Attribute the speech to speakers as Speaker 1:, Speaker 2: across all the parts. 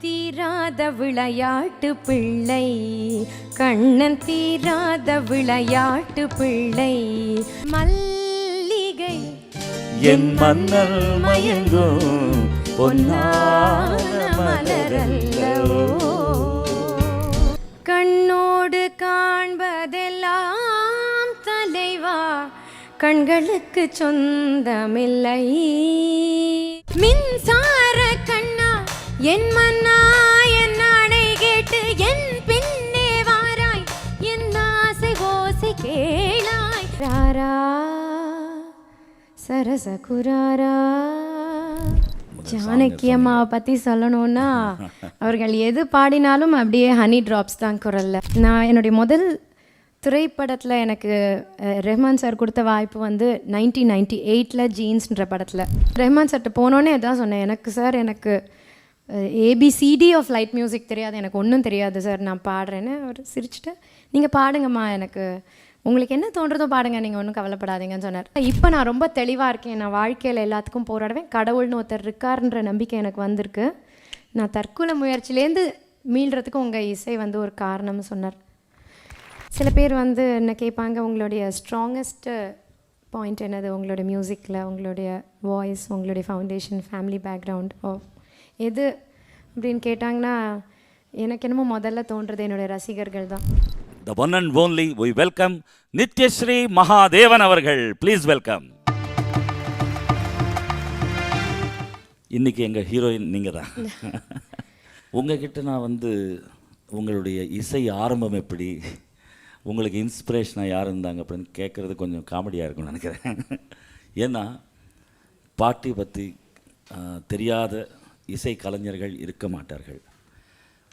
Speaker 1: தீராத விளையாட்டு பிள்ளை, கண்ணன் தீராத விளையாட்டு பிள்ளை, மல்லிகை
Speaker 2: என் மன்னர் மயங்கும் பொன்னான மலரல்லவோ.
Speaker 1: கண்ணோடு காண்பதெல்லாம் தலைவா, கண்களுக்கு சொந்தமில்லை. மின்சார கண்ணா என் மன்னா, என் நாடை கேட்டு என் பின்னே வாராய், என் ஆசை ஓசை கேளாய். ராரா சரசகுராரா. ஜானகி அம்மாவை பற்றி சொல்லணும்னா அவர்கள் எது பாடினாலும் அப்படியே ஹனி ட்ராப்ஸ் தான் குரல்ல. நான் என்னுடைய முதல் திரைப்படத்தில் எனக்கு ரெஹ்மான் சார் கொடுத்த வாய்ப்பு வந்து 1998 ஜீன்ஸ்ன்ற படத்தில். ரெஹ்மான் சார்கிட்ட போனோன்னே அதான் சொன்னேன், எனக்கு சார் எனக்கு ஏபிசிடி ஆஃப் லைட் மியூசிக் தெரியாது, எனக்கு ஒன்றும் தெரியாது சார், நான் பாடுறேன்னு. அவர் சிரிச்சுட்டு நீங்கள் பாடுங்கம்மா, எனக்கு உங்களுக்கு என்ன தோன்றதோ பாடுங்க, நீங்கள் ஒன்றும் கவலைப்படாதீங்கன்னு சொன்னார். இப்போ நான் ரொம்ப தெளிவாக இருக்கேன், நான் வாழ்க்கையில் எல்லாத்துக்கும் போராடுவேன், கடவுள்னு ஒருத்தர் இருக்காருன்ற நம்பிக்கை எனக்கு வந்திருக்கு. நான் தற்கொலை முயற்சியிலேருந்து மீள்றதுக்கு உங்கள் இசை வந்து ஒரு காரணம்னு சொன்னார். சில பேர் வந்து என்ன கேட்பாங்க, உங்களுடைய ஸ்ட்ராங்கஸ்ட்டு பாயிண்ட் என்னது உங்களுடைய மியூசிக்கில், உங்களுடைய வாய்ஸ், உங்களுடைய ஃபவுண்டேஷன், ஃபேமிலி பேக்ரவுண்ட் எது அப்படின்னு கேட்டாங்கன்னா, எனக்கு என்னமோ முதல்ல தோன்றது என்னுடைய ரசிகர்கள் தான்.
Speaker 2: The one and only, we welcome Nithyasri Mahadevan அவர்கள். Please welcome. இன்னைக்கு எங்கள் ஹீரோயின் நீங்கள் தான். உங்ககிட்ட நான் வந்து உங்களுடைய இசை ஆரம்பம் எப்படி, உங்களுக்கு இன்ஸ்பிரேஷனாக யார் இருந்தாங்க அப்படின்னு கேட்குறது கொஞ்சம் காமெடியாக இருக்கும்னு நினைக்கிறேன். ஏன்னா பாட்டி பற்றி தெரியாத இசை கலைஞர்கள் இருக்க மாட்டார்கள்.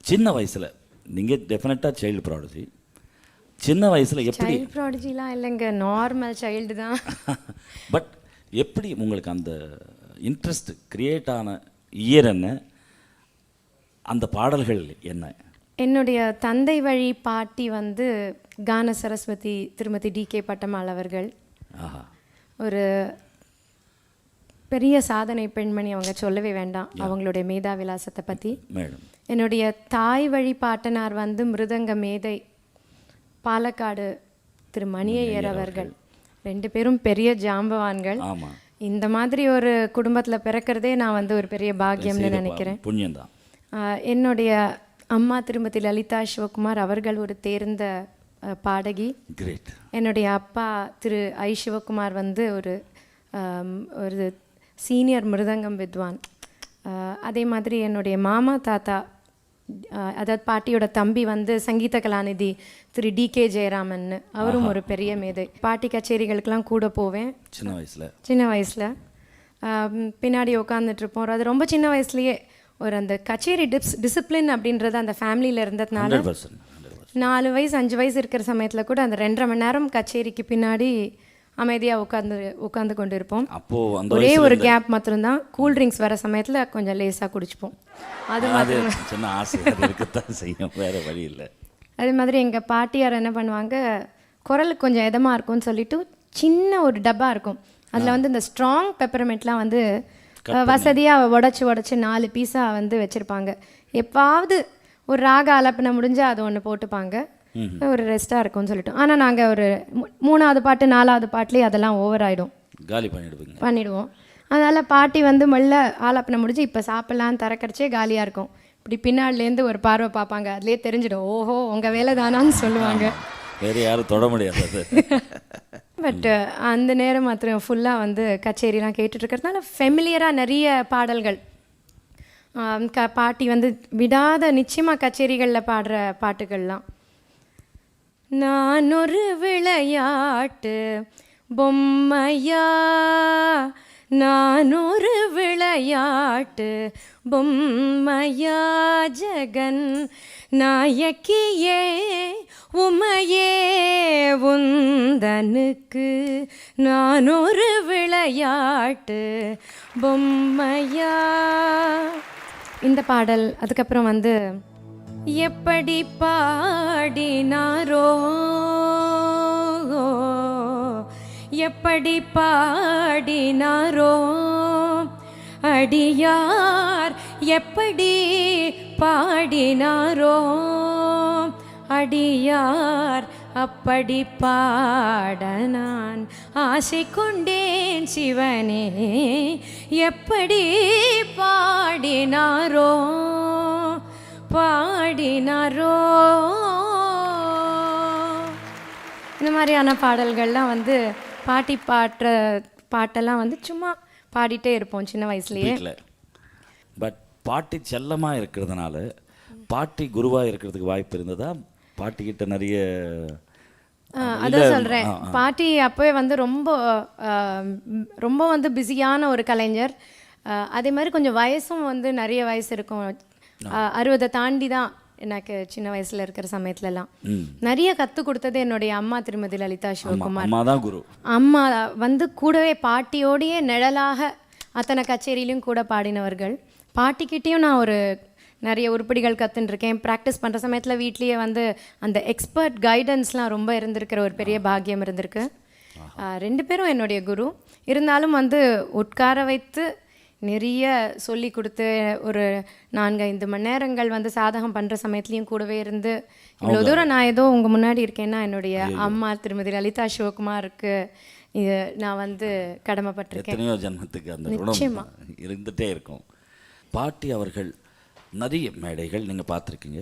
Speaker 2: சின்ன வயசில் நீங்கள் டெஃபினட்டாக சைல்டு ப்ராடஜி, சின்ன வயசில் எப்படி?
Speaker 1: சைல்டு ப்ராடஜிலாம் இல்லைங்க, நார்மல் சைல்டு தான்.
Speaker 2: பட் எப்படி உங்களுக்கு அந்த இன்ட்ரெஸ்ட் கிரியேட் ஆன இயர் என்ன, அந்த பாடல்கள் என்ன?
Speaker 1: என்னுடைய தந்தை வழி பாட்டி வந்து கான சரஸ்வதி திருமதி DK பட்டம்மாள் அவர்கள். ஒரு பெரிய சாதனை பெண்மணி, அவங்க சொல்லவே வேண்டாம் அவங்களுடைய மேதா விலாசத்தை பற்றி. என்னுடைய தாய் வழி பாட்டனார் வந்து மிருதங்க மேதை பாலக்காடு திரு மணியையர் அவர்கள். ரெண்டு பேரும் பெரிய ஜாம்பவான்கள். இந்த மாதிரி ஒரு குடும்பத்தில் பிறக்கிறதே நான் வந்து ஒரு பெரிய பாக்கியம்னு நினைக்கிறேன். என்னுடைய அம்மா திருமதி லலிதா சிவகுமார் அவர்கள் ஒரு தேர்ந்த பாடகி. என்னுடைய அப்பா திரு ஐ சிவகுமார் வந்து ஒரு சீனியர் மிருதங்கம் வித்வான். அதே மாதிரி என்னுடைய மாமா தாத்தா, அதாவது பாட்டியோட தம்பி வந்து சங்கீத கலாநிதி திரு DK ஜெயராமன், அவரும் ஒரு பெரிய மேதை. பாட்டி கச்சேரிகளுக்கெல்லாம் கூட போவேன் சின்ன வயசில். பின்னாடி உட்காந்துட்ருப்போம். அது ரொம்ப சின்ன வயசுலேயே ஒரு அந்த கச்சேரி டிசிப்ளின் அப்படின்றது அந்த ஃபேமிலியில் இருந்ததுனால 4 வயசு 5 வயசு இருக்கிற சமயத்தில் கூட அந்த 2.5 மணி நேரம் கச்சேரிக்கு பின்னாடி அமைதியாக உட்காந்து கொண்டு இருப்போம். ஒரே ஒரு கேப் மாத்திரம்தான், கூல் ட்ரிங்க்ஸ் வர சமயத்தில் கொஞ்சம் லேசாக குடிச்சுப்போம். அது
Speaker 2: வழி இல்லை.
Speaker 1: அதே மாதிரி எங்கள் பாட்டியார் என்ன பண்ணுவாங்க, குரலுக்கு கொஞ்சம் இதமாக இருக்கும்னு சொல்லிட்டு சின்ன ஒரு டப்பா இருக்கும், அதில் வந்து இந்த ஸ்ட்ராங் பெப்பர்மெண்ட்லாம் வந்து வசதியாக உடச்சி 4 பீஸாக வந்து வச்சுருப்பாங்க. எப்பாவது ஒரு ராக ஆலப்பனை முடிஞ்சால் அது ஒன்று போட்டுப்பாங்க, ஒரு ரெஸ்ட்டாக இருக்கும்னு சொல்லிட்டோம். ஆனால் நாங்கள் ஒரு 3ஆவது பாட்டு 4ஆவது பாட்டுலேயே அதெல்லாம் ஓவர் ஆகிடும், காலி பண்ணிடுவோம். அதனால் பாட்டி வந்து மெல்ல ஆலாப்பனை முடிஞ்சு இப்போ சாப்பிட்லான்னு திறக்கறச்சே காலியாக இருக்கும். இப்படி பின்னாடிலேருந்து ஒரு பார்வை பார்ப்பாங்க, அதுலேயே தெரிஞ்சிடும், ஓஹோ உங்கள் வேலை தானான்னு சொல்லுவாங்க.
Speaker 2: வேறு யாரும் தொட முடியாது.
Speaker 1: பட் அந்த நேரம் மாத்திரம் ஃபுல்லாக வந்து கச்சேரிலாம் கேட்டுட்ருக்கிறதுனால ஃபெமிலியராக நிறைய பாடல்கள் பாட்டி வந்து விடாத நிச்சயமாக கச்சேரிகளில் பாடுற பாட்டுகள்லாம். நான் ஒரு விளையாட்டு பொம்மையா, நான் ஒரு விளையாட்டு பொம்மையா, ஜெகன் நாயக்கியே உமையே உந்தனுக்கு நான் ஒரு விளையாட்டு பொம்மையா. இந்த பாடல். அதுக்கப்புறம் வந்து எப்படி பாடினாரோ, எப்படி பாடினாரோ, அடியார் எப்படி பாடினாரோ அடியார் அப்படி பாட நான் ஆசை கொண்டேன் சிவனே எப்படி பாடினாரோ பாடினாரோ. இந்த மாதிரியான பாடல்கள்லாம் வந்து பாட்டி பாட்டெல்லாம் வந்து சும்மா பாடிட்டே இருப்போம் சின்ன வயசுலயே.
Speaker 2: பட் பாட்டி செல்லமாக இருக்கிறதுனால பாட்டி குருவாக இருக்கிறதுக்கு வாய்ப்பு இருந்ததா? பாட்டிக்கிட்ட நிறைய
Speaker 1: அதான் சொல்கிறேன், பாட்டி அப்போவே வந்து ரொம்ப வந்து பிஸியான ஒரு கலைஞர். அதே மாதிரி கொஞ்சம் வயசும் வந்து நிறைய வயசு இருக்கும், 60 தாண்டி தான் எனக்கு சின்ன வயசுல இருக்கிற சமயத்துலலாம். நிறைய கற்றுக் கொடுத்தது என்னுடைய அம்மா திருமதி லலிதா சிவகுமார்.
Speaker 2: அம்மா தான் குரு.
Speaker 1: அம்மா வந்து கூடவே பாட்டியோடையே நிழலாக அத்தனை கச்சேரியிலையும் கூட பாடினவர்கள். பாட்டிக்கிட்டேயும் நான் ஒரு நிறைய உருப்படிகள் கற்றுட்டுருக்கேன். ப்ராக்டிஸ் பண்ணுற சமயத்தில் வீட்லேயே வந்து அந்த எக்ஸ்பர்ட் கைடன்ஸ்லாம் ரொம்ப இருந்திருக்கிற ஒரு பெரிய பாக்கியம் இருந்திருக்கு. 2 பேரும் என்னுடைய குரு. இருந்தாலும் வந்து உட்கார வைத்து நிறைய சொல்லி கொடுத்து ஒரு 4-5 மணி நேரங்கள் வந்து சாதகம் பண்ணுற சமயத்துலேயும் கூடவே இருந்து இவ்வளோ தூரம் நான் ஏதோ உங்கள் முன்னாடி இருக்கேன்னா என்னுடைய அம்மா திருமதி லலிதா சிவகுமாருக்கு இது நான் வந்து கடமைப்பட்டிருக்கேன்.
Speaker 2: எத்தனையோ ஜன்மத்துக்கு அந்த ருணம் இருந்துகிட்டே இருக்கும். பாட்டி அவர்கள் நிறைய மேடைகள் நீங்கள் பார்த்துருக்கீங்க.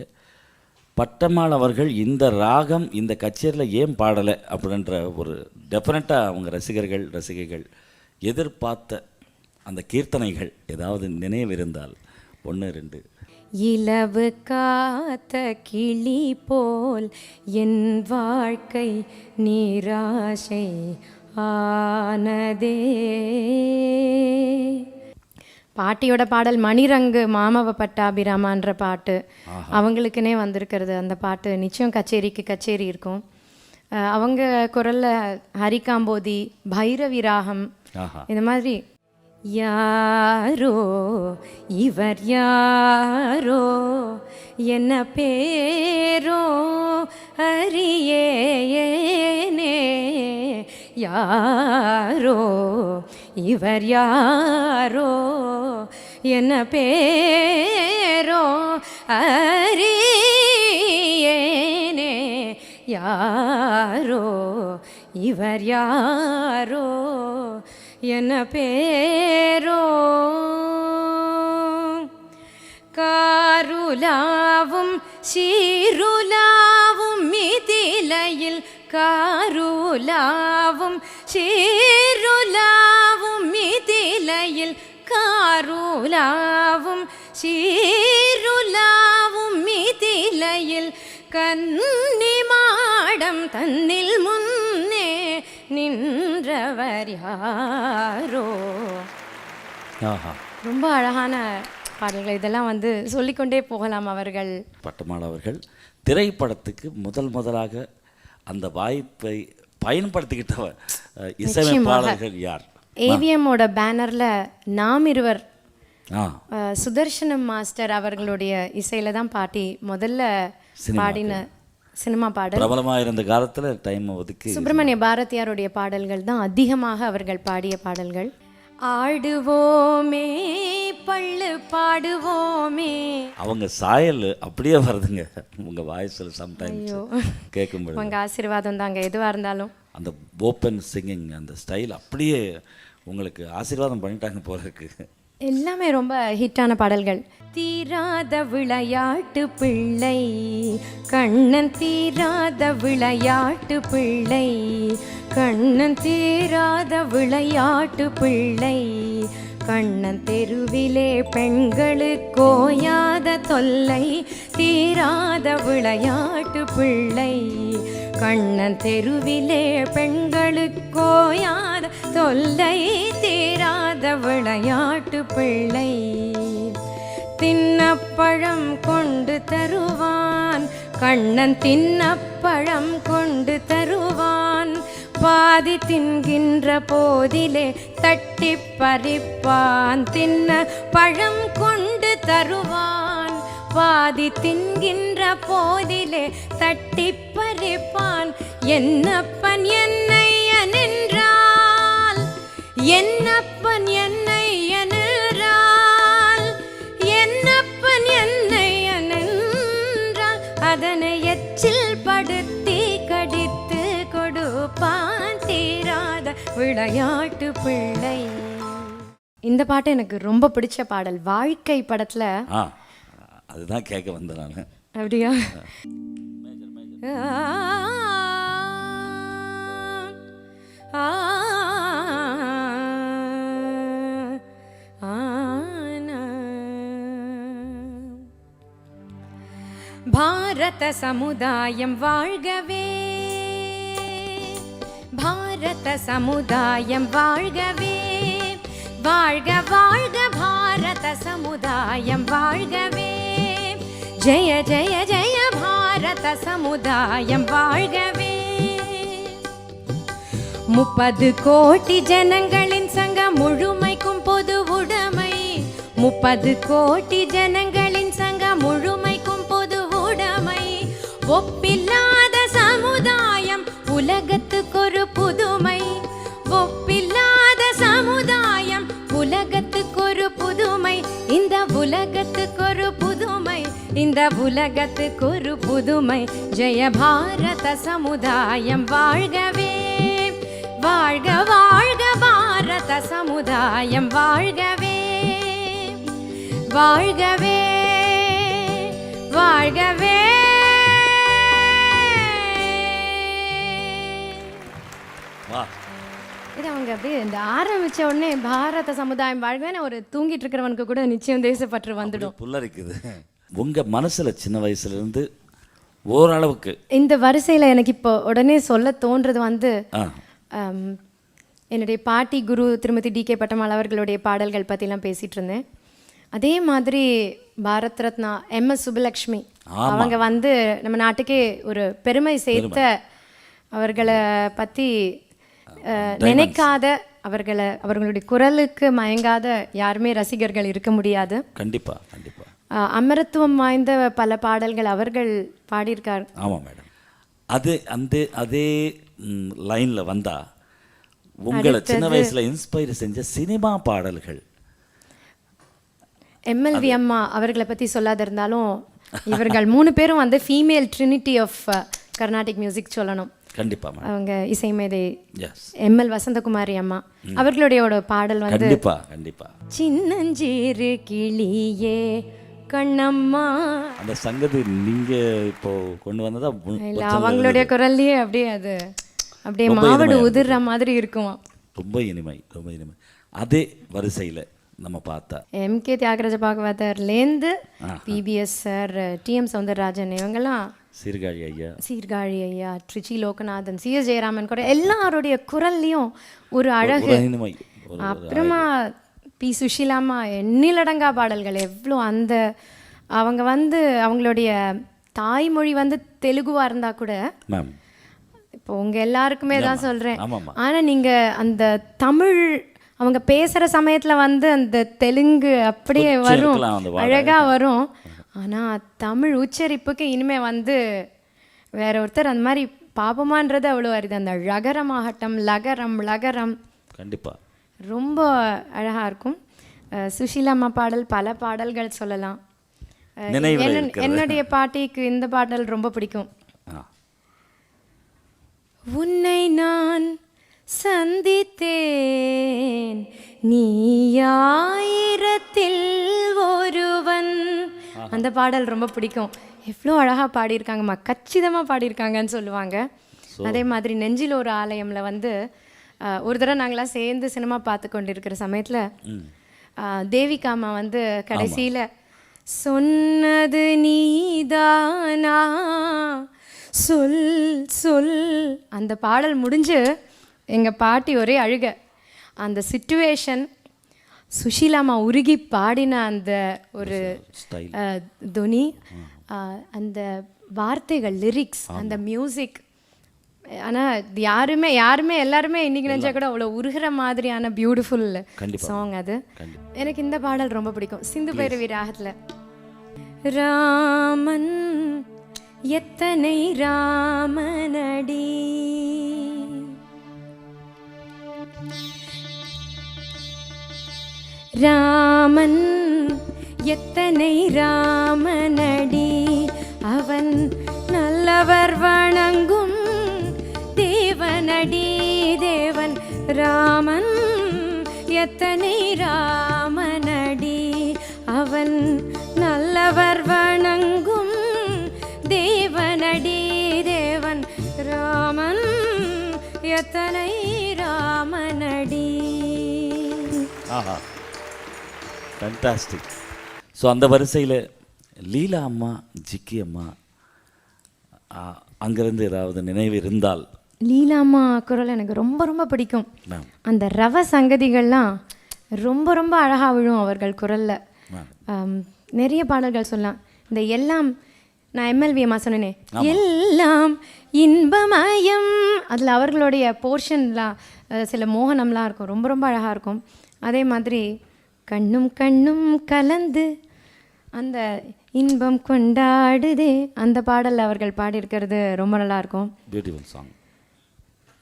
Speaker 2: பட்டம்மாள் அவர்கள் இந்த ராகம் இந்த கச்சேரியில் ஏன் பாடலை அப்படின்ற ஒரு டெஃபினட்டாக அவங்க ரசிகைகள் எதிர்பார்த்த அந்த கீர்த்தனைகள் ஏதாவது நினைவு இருந்தால் 1-2.
Speaker 1: இலவு காத்த கிளி போல் என் வாழ்க்கை நீராசை ஆனதே. பாட்டியோட பாடல் மணிரங்கு மாமவ பட்டாபிராமான்ற பாட்டு அவங்களுக்குன்னே வந்திருக்கிறது. அந்த பாட்டு நிச்சயம் கச்சேரி இருக்கும். அவங்க குரலில் ஹரிகாம்போதி, பைரவி ராகம், இந்த மாதிரி யாரோ இவர் யாரோ என்ன பேரோ அறியேனே யாரோ இவர் யாரோ என்ன பேரோ அறியேனே யாரோ இவர் யாரோ என்ன பேரோ. காருலாவும் சீருலாவும் மிதிலையில் காருலாவும் சீருலாவும் மிதிலையில் காருலாவும் சீருலாவும் மிதிலையில் கன்னிமாடம் தன்னில் முன்னே நின்றவர் யாரோ. ரொம்ப அழகான பாடல்கள். இதெல்லாம் வந்து சொல்லிக்கொண்டே போகலாம். அவர்கள்
Speaker 2: பட்டம்மாள் அவர்கள் திரைப்படத்துக்கு முதலாக அந்த வாய்ப்பை பயன்படுத்திக்கிட்ட இசையமைப்பாளர்கள் யார்?
Speaker 1: ஏவிஎம்மோட பேனரில் நாம் இருவர் சுதர்ஷனம் மாஸ்டர் அவர்களுடைய இசையில தான் பாட்டி முதல்ல பாடின சினிமா பாடல்.
Speaker 2: பிரபலமாக இருந்த காலத்தில் டைம் ஒதுக்கி
Speaker 1: சுப்பிரமணிய பாரதியாருடைய பாடல்கள் தான் அதிகமாக அவர்கள் பாடிய பாடல்கள். ஆடுவோமே பள்ளு பாடுவோமே,
Speaker 2: அவங்க சாயல் அப்படியே வருதுங்க உங்கள் வாய்ஸில். சம்டைம்ஸ் கேட்கும்போது
Speaker 1: உங்கள் ஆசீர்வாதம் தாங்க எதுவாக இருந்தாலும்.
Speaker 2: அந்த ஓப்பன் சிங்கிங் அந்த ஸ்டைல் அப்படியே உங்களுக்கு ஆசீர்வாதம் பண்ணிட்டாங்க போல இருக்கு.
Speaker 1: எல்லாமே ரொம்ப ஹிட்டான பாடல்கள். தீராத விளையாட்டு பிள்ளை கண்ணன், தீராத விளையாட்டு பிள்ளை கண்ணன், தீராத விளையாட்டு பிள்ளை கண்ணன், தெருவிலே பெண்களுக்கு ஓயாத தொல்லை தீராத விளையாட்டு பிள்ளை கண்ணன், தெருவிலே பெண்களுக்கு ஓயாத தொல்லை தீராத விளையாட்டு பிள்ளை. தின்னப்பழம் கொண்டு தருவான் கண்ணன், தின்னப்பழம் கொண்டு தருவான், பாதி தின்கின்ற போதிலே தட்டி பறிப்பான். தின்ன பழம் கொண்டு தருவான், பாதி தின்கின்ற போதிலே தட்டி பறிப்பான். என்னப்பன் என்னையன் என்றால், என்னப்பன் என்னையன் என்றால், என்னப்பன் என்னையன் அதனை எச்சில் படுத்தி கடித்து கொடுப்பான் தீராத விளையாட்டு பிள்ளை. இந்த பாட்டு எனக்கு ரொம்ப பிடிச்ச பாடல். வாழ்க்கை படத்துல
Speaker 2: அதுதான் கேட்க வந்தேன் நான்.
Speaker 1: அப்படியா? பாரத சமுதாயம் வாழ்கவே, பாரத சமுதாயம் வாழ்கவே, வாழ்க வாழ்க பாரத சமுதாயம் வாழ்கவே, ஜெய ஜெய ஜெய பாரத சமுதாயம் வாழ்கவே. 30 கோடி ஜனங்களின் சங்கம் முழுமைக்கும் பொது உடைமை, 30 கோடி ஜனங்களின் சங்கம் முழுமைக்கும் பொது உடைமை. ஒப்பில்லாத சமுதாயம் உலகத்துக்கொரு புதுமை, ஒப்பில்லாத சமுதாயம் உலகத்துக்கொரு புதுமை, இந்த உலகத்துக்கொரு புதுமை, இந்த உலகத்துக்கொரு புதுமை. ஜெய பாரத சமுதாயம் வாழ்கவே, வாழ்க வாழ்க பாரத சமுதாயம் வாழ்கவே, வாழ்கவே வாழ்கவே. இது அவங்க அப்படியே இந்த ஆரம்பிச்ச உடனே பாரத சமுதாயம் வாழ்வேன்னு ஒரு தூங்கிட்டு இருக்கிறவனுக்கு கூட நிச்சயம் தேசப்பற்று வந்துடும்.
Speaker 2: புல்லரிக்குது. உங்க மனசுல சின்ன வயசுல இருந்து ஓரளவுக்கு
Speaker 1: இந்த வரிசையில எனக்கு இப்போ உடனே சொல்ல தோன்றது வந்து என்னுடைய பாட்டி குரு திருமதி டி.கே. பட்டம்மாள் அவர்களுடைய பாடல்கள் பற்றிலாம் பேசிகிட்டு இருந்தேன். அதே மாதிரி பாரத் ரத்னா எம்.எஸ். சுப்புலக்ஷ்மி அவங்க வந்து நம்ம நாட்டுக்கே ஒரு பெருமை சேர்த்த அவர்களை பற்றி நினைக்காத, அவர்களுடைய குரலுக்கு மயங்காத யாருமே ரசிகர்கள் இருக்க முடியாது.
Speaker 2: கண்டிப்பா கண்டிப்பா.
Speaker 1: அமரத்துவம் வாய்ந்த பல பாடல்கள் அவர்கள் பாடியிருக்கார்.
Speaker 2: ஆமாம் மேடம். அதே லைனில் வந்தா உங்களை சின்ன வயசுல இன்ஸ்பயர் செஞ்ச சினிமா பாடல்கள்.
Speaker 1: எம்எல்வி அம்மா அவர்களை பற்றி சொல்லாத இருந்தாலும் இவர்கள் 3 பேரும் வந்து female trinity of Carnatic music சொல்லணும்.
Speaker 2: கண்டிப்பா.
Speaker 1: அவங்க இசைமேதை எம்எல் வசந்தகுமாரி அம்மா அவர்களுடைய பாடல் வந்து
Speaker 2: கண்டிப்பா கண்டிப்பா.
Speaker 1: சின்னஞ்சீரு கிளியே கண்ணம்மா,
Speaker 2: அந்த சங்கதி நீங்க இப்போ கொண்டு வந்ததா?
Speaker 1: இல்ல, அவங்களுடைய குரல்லையே அப்படியே அது அப்படியே மாவடு உதிர்ற மாதிரி இருக்குமா.
Speaker 2: ரொம்ப இனிமை, ரொம்ப இனிமை. அதே வரிசையில நம்ம பார்த்தா
Speaker 1: எம்.கே. தியாகராஜ பாகவதர்லேருந்து பிபிஎஸ் சார், டி.எம். சௌந்தரராஜன், இவங்கெல்லாம் சீர்காழி ஐயா, ட்ரிச்சி லோகநாதன், சி.எஸ். ஜெயராமன் கூட எல்லாருடைய குரல்லையும் ஒரு அழகு. அப்புறமா பி. சுஷீலாமா எண்ணிலடங்கா பாடல்கள் எவ்வளோ. அந்த அவங்க வந்து அவங்களுடைய தாய்மொழி வந்து தெலுங்குவா இருந்தா கூட, இப்போ உங்க எல்லாருக்குமே தான் சொல்றேன், ஆனா நீங்க அந்த தமிழ் அவங்க பேசுற சமயத்துல வந்து அந்த தெலுங்கு அப்படியே வரும், அழகா வரும். ஆனா தமிழ் உச்சரிப்புக்கு இனிமே வந்து வேற ஒருத்தர் அந்த மாதிரி பாபமான்றது அவ்வளோ அரிது. அந்த ழகரமாகட்டும், லகரம் லகரம் கண்டிப்பா ரொம்ப அழகா இருக்கும். சுஷீலாம்மா பாடல் பல பாடல்கள் சொல்லலாம். என்னுடைய பாட்டிக்கு இந்த பாடல் ரொம்ப பிடிக்கும். உன்னை நான் சந்தித்தேன், நீ 1000ல் ஒருவன். அந்த பாடல் ரொம்ப பிடிக்கும். எவ்வளோ அழகாக பாடியிருக்காங்கம்மா, கச்சிதமாக பாடியிருக்காங்கன்னு சொல்லுவாங்க. அதே மாதிரி நெஞ்சில் ஒரு ஆலயமில் வந்து ஒரு தடவை நாங்களாம் சேர்ந்து சினிமா பார்த்து கொண்டு இருக்கிற சமயத்தில் தேவிகாமா வந்து கடைசியில் சொன்னது நீதானா சொல் சொல், அந்த பாடல் முடிஞ்சு எங்கள் பாட்டி ஒரே அழுக. அந்த சிச்சுவேஷன், சுஷீலாமா உருகி பாடின அந்த ஒரு துனி, அந்த வார்த்தைகள், லிரிக்ஸ், அந்த மியூசிக். ஆனால் யாருமே எல்லாருமே இன்னைக்கு நினைச்சா கூட அவ்வளோ உருகிற மாதிரியான பியூட்டிஃபுல் சாங் அது. எனக்கு இந்த பாடல் ரொம்ப பிடிக்கும். சிந்து பைரவி ராகத்தில் ராமன் எத்தனை ராமனடி, ராமன் எத்தனை ராமனடி, அவன் நல்லவர் வணங்கும் தேவனடி தேவன் ராமன் எத்தனை ராமனடி. அவன் நல்லவர் வணங்கும் தேவனடி தேவன் ராமன் எத்தனை ராமனடி.
Speaker 2: ஆஹா, ஃபேண்டாஸ்டிக். ஸோ அந்த வரிசையில் லீலா அம்மா, ஜிக்கி அம்மா, அங்கேருந்து ஏதாவது நினைவு இருந்தால்?
Speaker 1: லீலா அம்மா குரல் எனக்கு ரொம்ப ரொம்ப பிடிக்கும். அந்த ரவ சங்கதிகள்லாம் ரொம்ப ரொம்ப அழகாக விழும் அவர்கள் குரலில். நிறைய பாடல்கள் சொல்லலாம். இந்த எல்லாம், நான் எம்எல்வி அம்மா சொன்னேனே, எல்லாம் இன்பமயம், அதில் அவர்களுடைய போர்ஷன்லாம் சில மோகனம்லாம் இருக்கும், ரொம்ப ரொம்ப அழகாக இருக்கும். அதே மாதிரி கண்ணும் கண்ணும் கலந்து அந்த இன்பம் கொண்டாடுதே, அந்த பாடல் அவர்கள் பாடியிருக்கிறது ரொம்ப நல்லாயிருக்கும்.
Speaker 2: Beautiful song.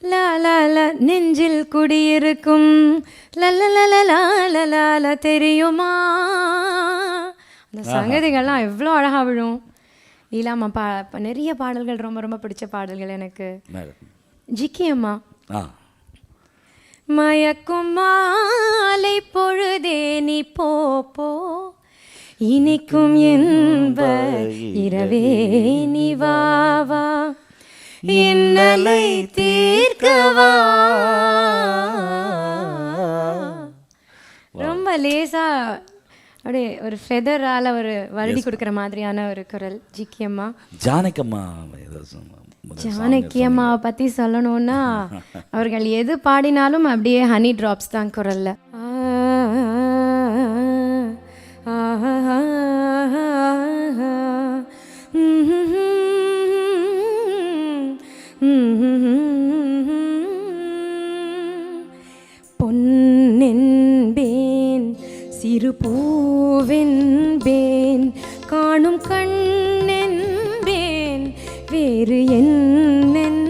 Speaker 1: லா லா லா நெஞ்சில் குடியிருக்கும் லல தெரியுமா, அந்த சங்கதிகள்லாம் எவ்வளோ அழகாக விழும். லீலாம்மா நிறைய பாடல்கள் ரொம்ப ரொம்ப பிடிச்ச பாடல்கள் எனக்கு. ஜிக்கி அம்மா, மயக்கும் மாலை பொழுதே நீ போ போ, இனிக்கும் என்ப இரவே நீ வா வா, இன்னலை தீர்க்கவா. ரொம்ப லேசா அப்படியே ஒரு ஃபெதரால் ஒரு வருடி கொடுக்குற மாதிரியான ஒரு குரல் ஜிக்கி அம்மா.
Speaker 2: ஜானகம்மா,
Speaker 1: ஜானகி அம்மாவை பற்றி சொல்லணும்னா அவர்கள் எது பாடினாலும் அப்படியே ஹனி ட்ராப்ஸ் தான் குரல்ல. பொன்னென்பேன் சிறு பூவென்பேன் காணும் கண்ணென்பேன் வேறு என்னென்பேன்,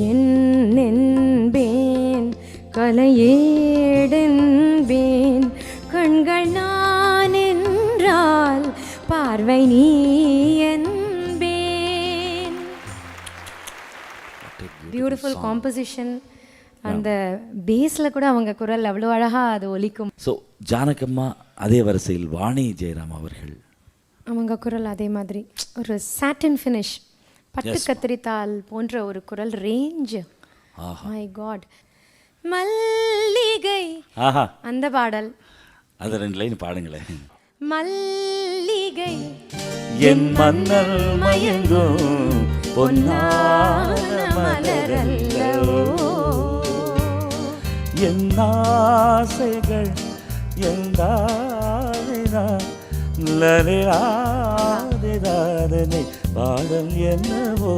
Speaker 1: என்னென்பேன் கலையேடென்பேன் கண்கள் நான் என்றால் பார்வை நீ என்பேன். Beautiful composition. அந்த பேஸில் கூட அவங்க குரல் அவ்வளோ அழகாக அது ஒலிக்கும்.
Speaker 2: ஸோ ஜானகம்மா, அதே வரிசையில் வாணி ஜெயராம் அவர்கள்,
Speaker 1: அவங்க குரல் அதே மாதிரி ஒரு சாட்டின் ஃபினிஷ், பட்டு கத்திரித்தாள் போன்ற ஒரு குரல் ரேஞ்ச். My God. மல்லிகை, அந்த பாடல்,
Speaker 2: அது 2 லைன் பாடுங்களேன்.
Speaker 1: மல்லிகை
Speaker 2: என் மன்னல் மயங்கும் பொன்னான மலரல்லவோ, என் ஆசைகள் எல்லாதனை பாடல் என்னவோ,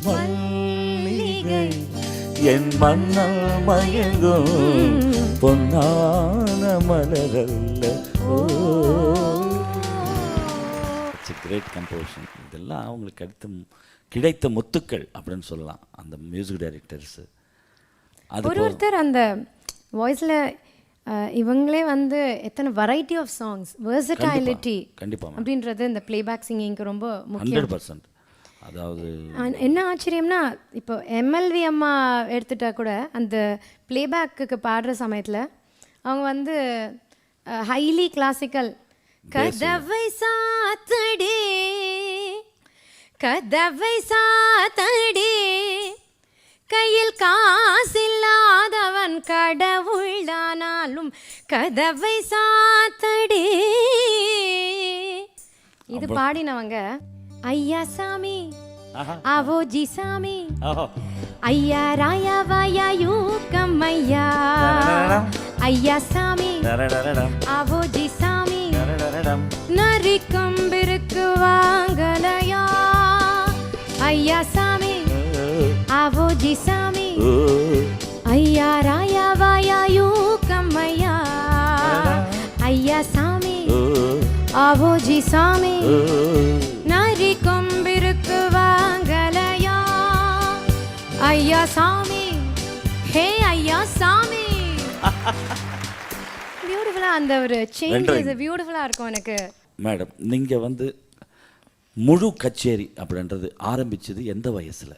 Speaker 2: மல்லிகை என் மன்னல் மயங்கும் பொன்னான மலரல்ல. Great composition. இதெல்லாம் அவங்களுக்கு கிடைத்த முத்துக்கள் அப்படின்னு சொல்லலாம் அந்த மியூசிக் டைரக்டர்ஸ்.
Speaker 1: ஒருத்தர் அந்த வாய்ஸில் இவங்களே வந்து எத்தனை வெரைட்டி ஆஃப் சாங்ஸ், வெர்சடைலிட்டி
Speaker 2: கண்டிப்பாக
Speaker 1: அப்படின்றது இந்த பிளேபேக் சிங்கிங்க்கு ரொம்ப முக்கியம்.
Speaker 2: 100%. அதாவது
Speaker 1: என்ன ஆச்சரியம்னா, இப்போ எம்எல்வி அம்மா எடுத்துட்டா கூட அந்த பிளேபேக்கு பாடுற சமயத்தில் அவங்க வந்து ஹைலி கிளாசிக்கல், கதவை சாத்தடே கதவை சாத்தடே கையில் காசில்லாதவன் கடவுள்தானாலும் கதவை சாத்தடே, இது பாடினவங்க ஐயா சாமி அவோஜி சாமி, ஐயா ராயா வாயா யூக்கம் ஐயா, ஐயா சாமி அவோஜி சாமி, நரி கம்பிருக்கு வாங்கலையா, ஐயா சாமி அவோஜி சாமி, ஐயா ராயா வாயா யூக்கம் ஐயா, ஐயா சாமி அவோஜி சாமி, நரி கொம்பிருக்கு வாங்கலையா, ஐயா சாமி, ஹே ஐயா சாமி. பியூட்டிஃபுல்லா அந்த ஒரு சேஞ்சஸ் பியூட்டிஃபுல்லாக இருக்கும் எனக்கு.
Speaker 2: மேடம், நீங்கள் வந்து முழு கச்சேரி அப்படின்றது ஆரம்பிச்சது எந்த வயசில்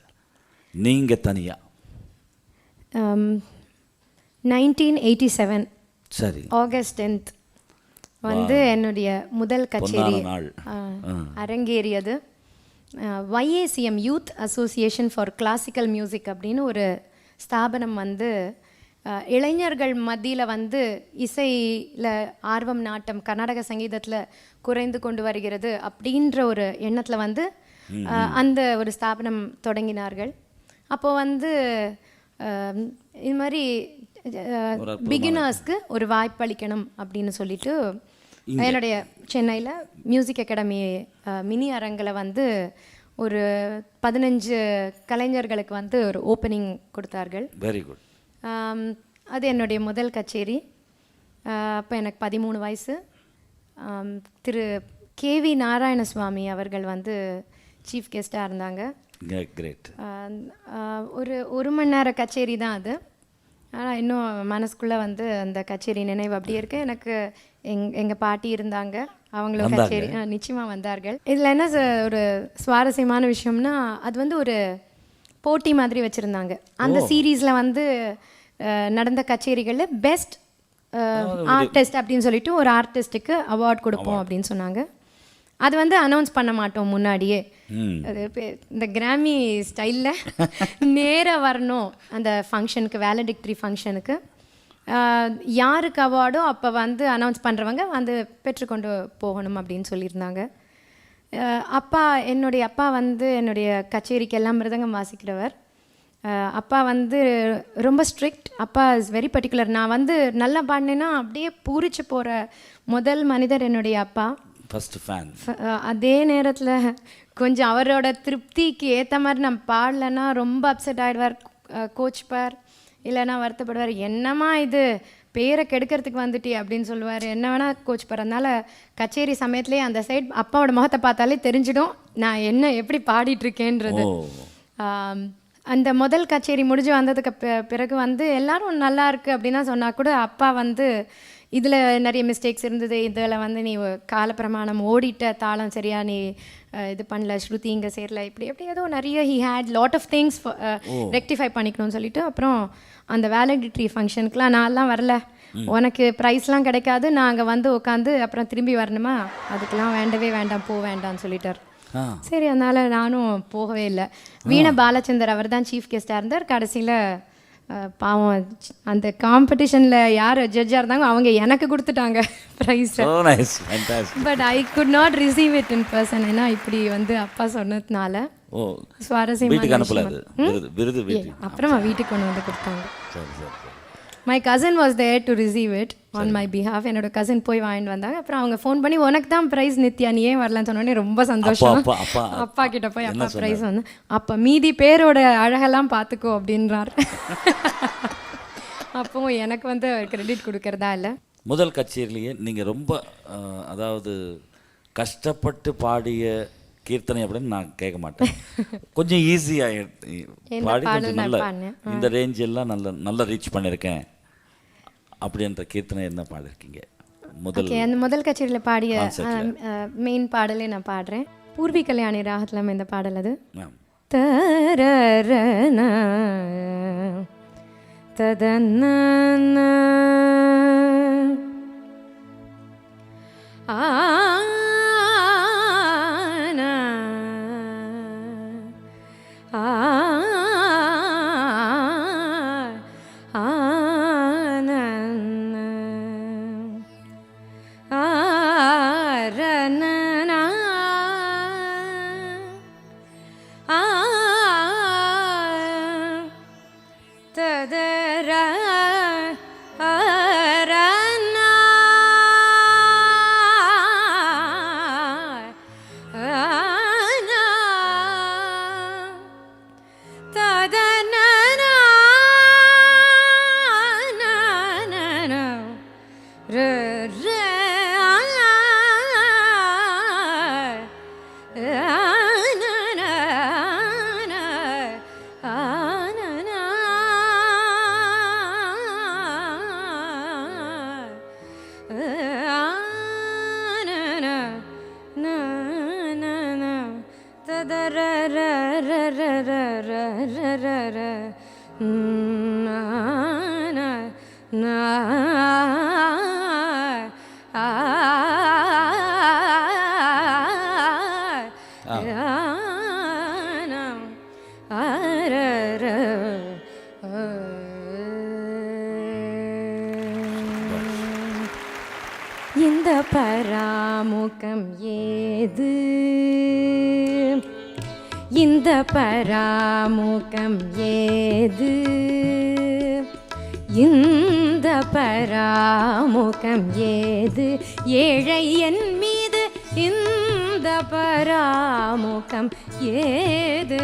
Speaker 2: நீங்கள் தனியாக?
Speaker 1: 1987
Speaker 2: சரி,
Speaker 1: ஆகஸ்ட் 10th வந்து என்னுடைய முதல் கச்சேரி
Speaker 2: நாள்
Speaker 1: அரங்கேறியது. YACM youth association for classical music அப்படின்னு ஒரு ஸ்தாபனம் வந்து இளைஞர்கள் மத்தியில் வந்து இசையில் ஆர்வம் நாட்டம் கர்நாடக சங்கீதத்தில் குறைந்து கொண்டு வருகிறது அப்படின்ற ஒரு எண்ணத்தில் வந்து அந்த ஒரு ஸ்தாபனம் தொடங்கினார்கள். அப்போது வந்து இது மாதிரி பிகினர்ஸ்க்கு ஒரு வாய்ப்பு அளிக்கணும் அப்படின்னு சொல்லிட்டு என்னுடைய சென்னையில் மியூசிக் அகாடமி மினி அரங்கில் வந்து ஒரு 15 கலைஞர்களுக்கு வந்து ஒரு ஓப்பனிங் கொடுத்தார்கள்.
Speaker 2: Very good.
Speaker 1: அது என்னுடைய முதல் கச்சேரி. அப்போ எனக்கு 13 வயசு. திரு KV நாராயணசுவாமி அவர்கள் வந்து சீஃப் கெஸ்ட்டாக இருந்தாங்க.
Speaker 2: கிரேட்.
Speaker 1: ஒரு மணி நேர கச்சேரி தான் அது. ஆனால் இன்னும் மனசுக்குள்ளே வந்து அந்த கச்சேரி நினைவு அப்படியே இருக்கு. எனக்கு எங்கள் பாட்டி இருந்தாங்க, அவங்களும் கச்சேரி நிச்சயமாக வந்தார்கள். இதில் என்ன ஒரு சுவாரஸ்யமான விஷயம்னா, அது வந்து ஒரு போட்டி மாதிரி வச்சுருந்தாங்க. அந்த சீரீஸில் வந்து நடந்த கச்சேரிகளில் பெஸ்ட் ஆர்டிஸ்ட் அப்படின்னு சொல்லிட்டு ஒரு ஆர்டிஸ்ட்டுக்கு அவார்ட் கொடுப்போம் அப்படின்னு சொன்னாங்க. அது வந்து அனௌன்ஸ் பண்ண மாட்டோம் முன்னாடியே. அது இந்த கிராமி ஸ்டைலில் நேராக வரணும் அந்த ஃபங்க்ஷனுக்கு, வேலடிக்டரி ஃபங்க்ஷனுக்கு. யாருக்கு அவார்டோ அப்போ வந்து அனௌன்ஸ் பண்ணுறவங்க வந்து பெற்றுக்கொண்டு போகணும் அப்படின்னு சொல்லியிருந்தாங்க. என்னுடைய அப்பா வந்து என்னுடைய கச்சேரிக்கெல்லாம் மிருதங்கம் வாசிக்கிறவர். அப்பா வந்து ரொம்ப ஸ்ட்ரிக்ட். அப்பா இஸ் வெரி பர்டிகுலர். நான் வந்து நல்லா பாடினேன்னா அப்படியே பூரிச்சு போகிற முதல் மனிதர் என்னுடைய அப்பா.
Speaker 2: First fan.
Speaker 1: அதே நேரத்தில் கொஞ்சம் அவரோட திருப்திக்கு ஏற்ற மாதிரி நம்ம பாடலைன்னா ரொம்ப அப்செட் ஆகிடுவார், கோச்பார், இல்லைன்னா வருத்தப்படுவார். என்னம்மா இது பேரை கெடுக்கிறதுக்கு வந்துட்டி அப்படின்னு சொல்லுவார். என்ன வேணால் கோச்பார். அதனால் கச்சேரி சமயத்துலேயே அந்த சைட் அப்பாவோட முகத்தை பார்த்தாலே தெரிஞ்சிடும் நான் என்ன எப்படி பாடிட்டுருக்கேன்றது. அந்த முதல் கச்சேரி முடிஞ்சு வந்ததுக்கு பிறகு வந்து எல்லாரும் நல்லா இருக்குது அப்படின்னா சொன்னால் கூட அப்பா வந்து இதில் நிறைய மிஸ்டேக்ஸ் இருந்தது, இதில் வந்து நீ காலப்பிரமாணம் ஓடிட்ட, தாளம் சரியா நீ இது பண்ணல, ஸ்ருதி இங்கே சேரல, இப்படி எப்படி ஏதோ நிறைய he had lot of things rectify பண்ணிக்கணும்னு சொல்லிட்டு அப்புறம் அந்த வேலிடிட்டி ஃபங்க்ஷனுக்குலாம் நான்லாம் வரல, உனக்கு ப்ரைஸ்லாம் கிடைக்காது, நான் அங்கே வந்து உட்காந்து அப்புறம் திரும்பி வரணுமா, அதுக்கெலாம் வேண்டவே வேண்டாம், போக வேண்டாம்னு சொல்லிட்டார். சரி, அதனால் நானும் போகவே இல்லை. வீண பாலச்சந்தர் அவர் தான் சீஃப் கெஸ்டாக இருந்தார். கடைசியில் பாவம் அந்த காம்படிஷனில் யார் ஜட்ஜாக இருந்தாங்க அவங்க எனக்கு கொடுத்துட்டாங்க prize. But I could not receive it in person. ஏன்னா இப்படி வந்து அப்பா சொன்னதுனால சுவாரஸ்யமான அப்புறமா வீட்டுக்கு கொண்டு வந்து கொடுத்தாங்க. My cousin was there to receive it on my behalf. என்னோட கசின் போய் வாங்கிட்டு வந்தாங்க. அப்புறம் அவங்க ஃபோன் பண்ணி உனக்கு தான் ப்ரைஸ் நித்யா, நீ ஏன் வரலன்னு சொன்னோடனே ரொம்ப சந்தோஷம். அப்பா கிட்ட போய் அப்பா ப்ரைஸ் வந்து அப்போ மீதி பேரோட அழகெல்லாம் பார்த்துக்கோ அப்படின்றார். அப்போ எனக்கு வந்து கிரெடிட் கொடுக்கறதா இல்லை.
Speaker 2: முதல் கச்சேரிலேயே நீங்கள் ரொம்ப அதாவது கஷ்டப்பட்டு பாடிய கீர்த்தனை அப்படின்னு நான் கேட்க மாட்டேன். கொஞ்சம் ஈஸியாக பாடி கொஞ்சம் நல்ல இந்த ரேஞ்ச் எல்லாம் நல்ல ரீச் பண்ணியிருக்கேன் அப்படின்ற கீர்த்தனை என்ன பாடிருக்கீங்க?
Speaker 1: அந்த முதல் கச்சேரியில் பாடிய மெயின் பாடலே நான் பாடுறேன். பூர்வி கல்யாணி ராகத்தில் இந்த பாடல். அது தரரன ததன இந்த பராமுகம் ஏது, இந்த பராமுகம் ஏது, இந்த பராமுகம் ஏது, ஏழை என் மீது இந்த பராமுகம் ஏது,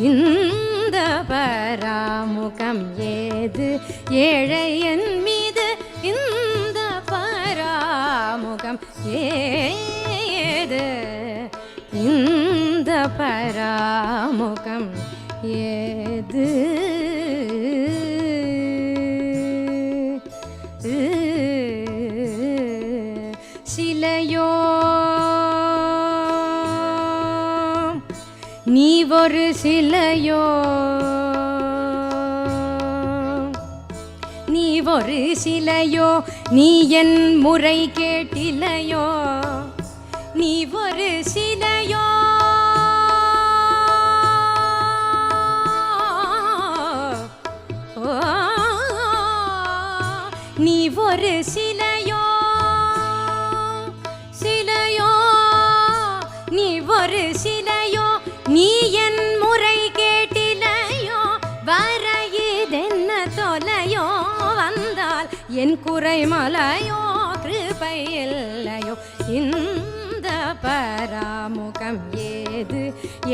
Speaker 1: இந்த பராமுகம் ஏது, ஏழை என் மீது இந்த பராமுகம் ஏது, இந்த பராமுகம் ஏது. சிலையோ நீ ஒரு சிலையோ, நீ ஒரு சிலையோ, நீ என் முறை கேட்டிலையோ, நீ ஒரு சிலையோ, நீ ஒரு சிலையோ, சிலையோ, நீ ஒரு சிலையோ, நீ என் முறை கேட்டிலையோ, வரையுதென்ன தொலையோ, வந்தால் என் குறைமலையோ, கிருபை இல்லையோ, இந்த பராமுகம் ஏது,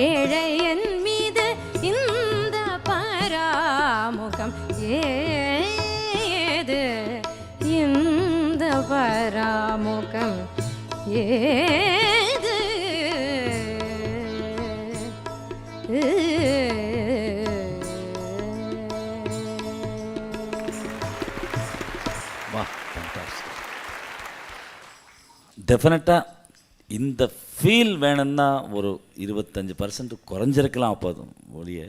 Speaker 1: ஏழை என் மீது இந்த பராமுகம் ஏது, இந்த பராமுகம் ஏது.
Speaker 2: டெஃபினட்டாக இந்த ஃபீல் வேணும்னா ஒரு 25% குறைஞ்சிருக்கலாம். அப்போ ஒழிய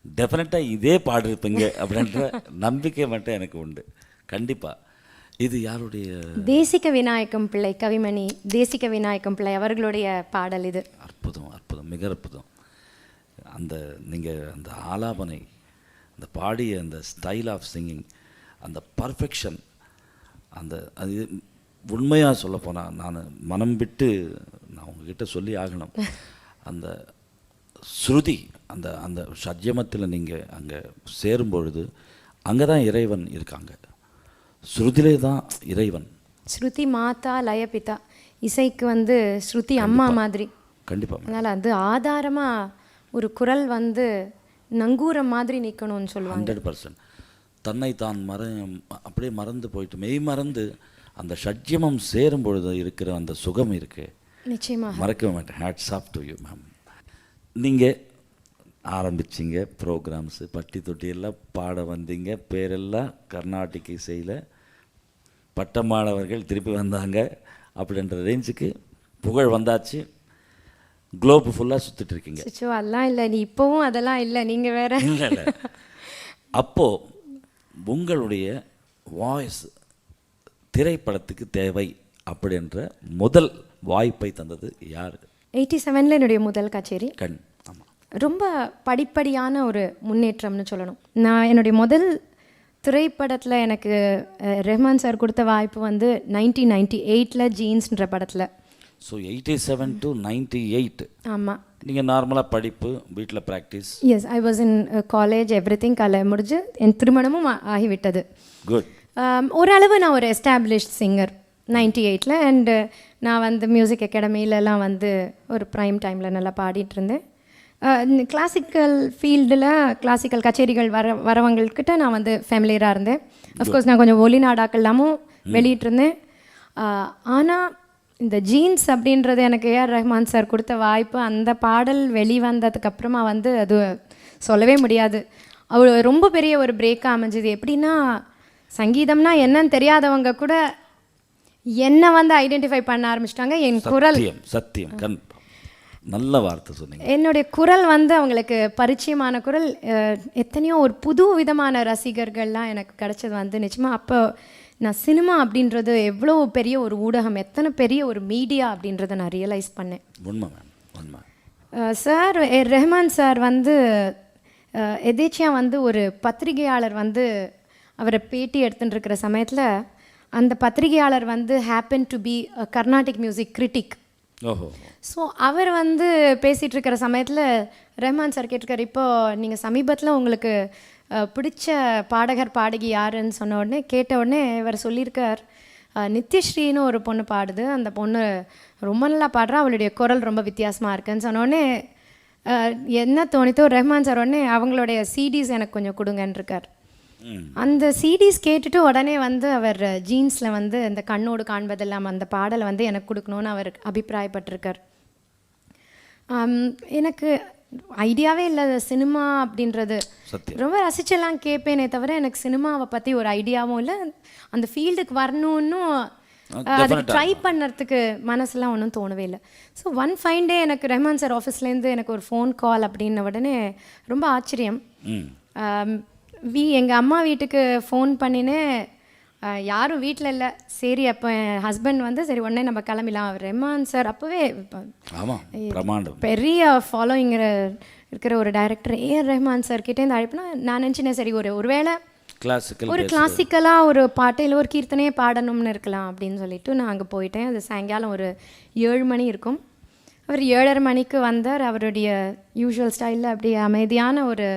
Speaker 2: டெஃபினட்டாக இதே பாடிருப்பீங்க அப்படின்ற நம்பிக்கை மட்டும் எனக்கு உண்டு. கண்டிப்பாக. இது யாருடைய?
Speaker 1: தேசிக விநாயகம் பிள்ளை, கவிமணி தேசிக விநாயகம் பிள்ளை அவர்களுடைய பாடல் இது.
Speaker 2: அற்புதம், அற்புதம், மிக அற்புதம். அந்த நீங்கள் அந்த ஆலாபனை, அந்த பாடிய அந்த ஸ்டைல் ஆஃப் சிங்கிங், அந்த பர்ஃபெக்ஷன், அந்த அது உண்மையாக சொல்லப்போனால் நான் மனம் விட்டு நான் உங்ககிட்ட சொல்லி ஆகணும். அந்த ஸ்ருதி, அந்த அந்த ஷட்ஜமத்தில் நீங்கள் அங்கே சேரும்பொழுது அங்கே தான் இறைவன் இருக்காங்க. ஸ்ருதிலே தான் இறைவன்.
Speaker 1: ஸ்ருதி மாதா லயபிதா, இசைக்கு வந்து ஸ்ருதி அம்மா மாதிரி.
Speaker 2: கண்டிப்பாக.
Speaker 1: அதனால் அது ஆதாரமாக ஒரு குரல் வந்து நங்கூரம் மாதிரி நிற்கணும்னு சொல்லுவாங்க.
Speaker 2: 100%. தன்னை தான் அப்படியே மறந்து போயிட்டு மெய் மறந்து அந்த ஷட்ஜமம் சேரும் பொழுது இருக்கிற அந்த சுகம் இருக்கு,
Speaker 1: நிச்சயமாக
Speaker 2: மறக்கவே மாட்டேன். Hats off to you ma'am. நீங்கள் ஆரம்பிச்சிங்க ப்ரோக்ராம்ஸு, பட்டி தொட்டி எல்லாம் பாட வந்தீங்க, பேரெல்லாம் கர்நாடிக் இசையில் பட்டமானவர்கள் திருப்பி வந்தாங்க அப்படின்ற ரேஞ்சுக்கு புகழ் வந்தாச்சு. குளோப் ஃபுல்லாக சுற்றிட்டு இருக்கீங்க.
Speaker 1: அதெல்லாம் இல்லை, நீ இப்போவும் அதெல்லாம் இல்லை, நீங்கள் வேற.
Speaker 2: இல்லை இல்லை. அப்போது உங்களுடைய வாய்ஸ் திரைப்படத்துக்கு தேவை அப்படின்ற முதல் வாய்ப்பை தந்தது யார்?
Speaker 1: 87 என்னுடைய முதல் கச்சேரி.
Speaker 2: ஆமாம்.
Speaker 1: ரொம்ப படிப்படியான ஒரு முன்னேற்றம்னு சொல்லணும். நான் என்னுடைய முதல் திரைப்படத்தில் எனக்கு ரெஹ்மான் சார் கொடுத்த வாய்ப்பு வந்து 1998 ஜீன்ஸ்ன்ற படத்தில்.
Speaker 2: So 87 to 98.
Speaker 1: ஆமாம்.
Speaker 2: நீங்கள் நார்மலாக படிப்பு, வீட்டில் practice?
Speaker 1: Yes, I was in college, everything. கலை முடிஞ்சு என் திருமணமும் ஆகிவிட்டது.
Speaker 2: குட்.
Speaker 1: ஓரளவு நான் ஒரு எஸ்டாப்ளிஷ்ட் சிங்கர் 98. அண்டு நான் வந்து மியூசிக் அகாடமியிலலாம் வந்து ஒரு ப்ரைம் டைமில் நல்லா பாடிட்டு இருந்தேன். கிளாசிக்கல் ஃபீல்டில் கிளாசிக்கல் கச்சேரிகள் வரவங்கக்கிட்ட நான் வந்து ஃபேமிலியராக இருந்தேன். அஃப்கோர்ஸ் நான் கொஞ்சம் ஒலி நாடாக்கெல்லாமும் வெளியிட்டிருந்தேன். ஆனால் இந்த ஜீன்ஸ் அப்படின்றது எனக்கு ஏஆர் ரஹ்மான் சார் கொடுத்த வாய்ப்பு. அந்த பாடல் வெளிவந்ததுக்கப்புறமா வந்து அது சொல்லவே முடியாது. அவ்வளோ ரொம்ப பெரிய ஒரு பிரேக்காக அமைஞ்சுது. எப்படின்னா, சங்கீதம்னா என்னன்னு தெரியாதவங்க கூட என்னை வந்து ஐடென்டிஃபை பண்ண ஆரம்பிச்சிட்டாங்க. என் குரல்
Speaker 2: சத்தியம். நல்ல வார்த்தை சொன்னீங்க.
Speaker 1: என்னுடைய குரல் வந்து அவங்களுக்கு பரிச்சயமான குரல். எத்தனையோ ஒரு புது விதமான ரசிகர்கள்லாம் எனக்கு கிடைச்சது வந்து நிச்சயமாக அப்போ நான் சினிமா அப்படின்றது எவ்வளோ பெரிய ஒரு ஊடகம், எத்தனை பெரிய ஒரு மீடியா அப்படின்றத நான் ரியலைஸ் பண்ணேன்.
Speaker 2: உண்மை மேம், உண்மை.
Speaker 1: சார் ரஹ்மான் சார் வந்து எதேச்சியாக வந்து ஒரு பத்திரிகையாளர் வந்து அவரை பேட்டி எடுத்துட்டு இருக்கிற சமயத்தில் அந்த பத்திரிகையாளர் வந்து happen to be Carnatic music critic.
Speaker 2: ஓஹோ.
Speaker 1: ஸோ அவர் வந்து பேசிகிட்டு இருக்கிற சமயத்தில் ரஹ்மான் சார் கேட்டிருக்காரு, இப்போ நீங்கள் சமீபத்தில் உங்களுக்கு பிடிச்ச பாடகர் பாடகி யாருன்னு சொன்ன உடனே கேட்ட உடனே இவர் சொல்லியிருக்கார், நித்யஸ்ரீன்னு ஒரு பொண்ணு பாடுது, அந்த பொண்ணு ரொம்ப நல்லா பாடுறா, அவளுடைய குரல் ரொம்ப வித்தியாசமாக இருக்குன்னு சொன்ன உடனே என்ன தோணித்தோ ரஹ்மான் சார் உடனே அவங்களுடைய சிடிஸ் எனக்கு கொஞ்சம் கொடுங்கன்னு இருக்கார். அந்த சிடிஸ் கேட்டுட்டு உடனே வந்து அவர் ஜீன்ஸில் வந்து இந்த கண்ணோடு காண்பதெல்லாம் அந்த பாடலை வந்து எனக்கு கொடுக்கணுன்னு அவர் அபிப்பிராயப்பட்டிருக்கார். எனக்கு ஐடியாவே இல்லை சினிமா அப்படின்றது. ரொம்ப ரசிச்செல்லாம் கேட்பேனே தவிர எனக்கு சினிமாவை பற்றி ஒரு ஐடியாவும் இல்லை, அந்த ஃபீல்டுக்கு வரணுன்னு அதுக்கு ட்ரை பண்ணுறதுக்கு மனசெல்லாம் ஒன்றும் தோணவே இல்லை. ஸோ ஒன் ஃபைன் டே எனக்கு ரஹ்மான் சார் ஆஃபீஸ்லேருந்து எனக்கு ஒரு ஃபோன் கால் அப்படின்ன உடனே ரொம்ப ஆச்சரியம். எங்கள் அம்மா வீட்டுக்கு ஃபோன் பண்ணினேன், யாரும் வீட்டில் இல்லை. சரி அப்போ என் ஹஸ்பண்ட் வந்து சரி உடனே நம்ம கிளம்பிடலாம். ரஹ்மான் சார் அப்போவே பெரிய ஃபாலோயிங் இருக்கிற ஒரு டைரக்டர் ரஹ்மான் சார் கிட்டேருந்து அழைப்புனா நான் நினச்சினேன் சரி ஒருவேளை ஒரு கிளாசிக்கலாக ஒரு பாட்டு இல்லை ஒரு கீர்த்தனையே பாடணும்னு இருக்கலாம் அப்படின்னு சொல்லிட்டு நான் அங்கே போயிட்டேன். அது சாயங்காலம் ஒரு 7 மணி இருக்கும். அவர் 7:30 மணிக்கு வந்தார். அவருடைய யூஷுவல் ஸ்டைலில் அப்படி அமைதியான ஒரு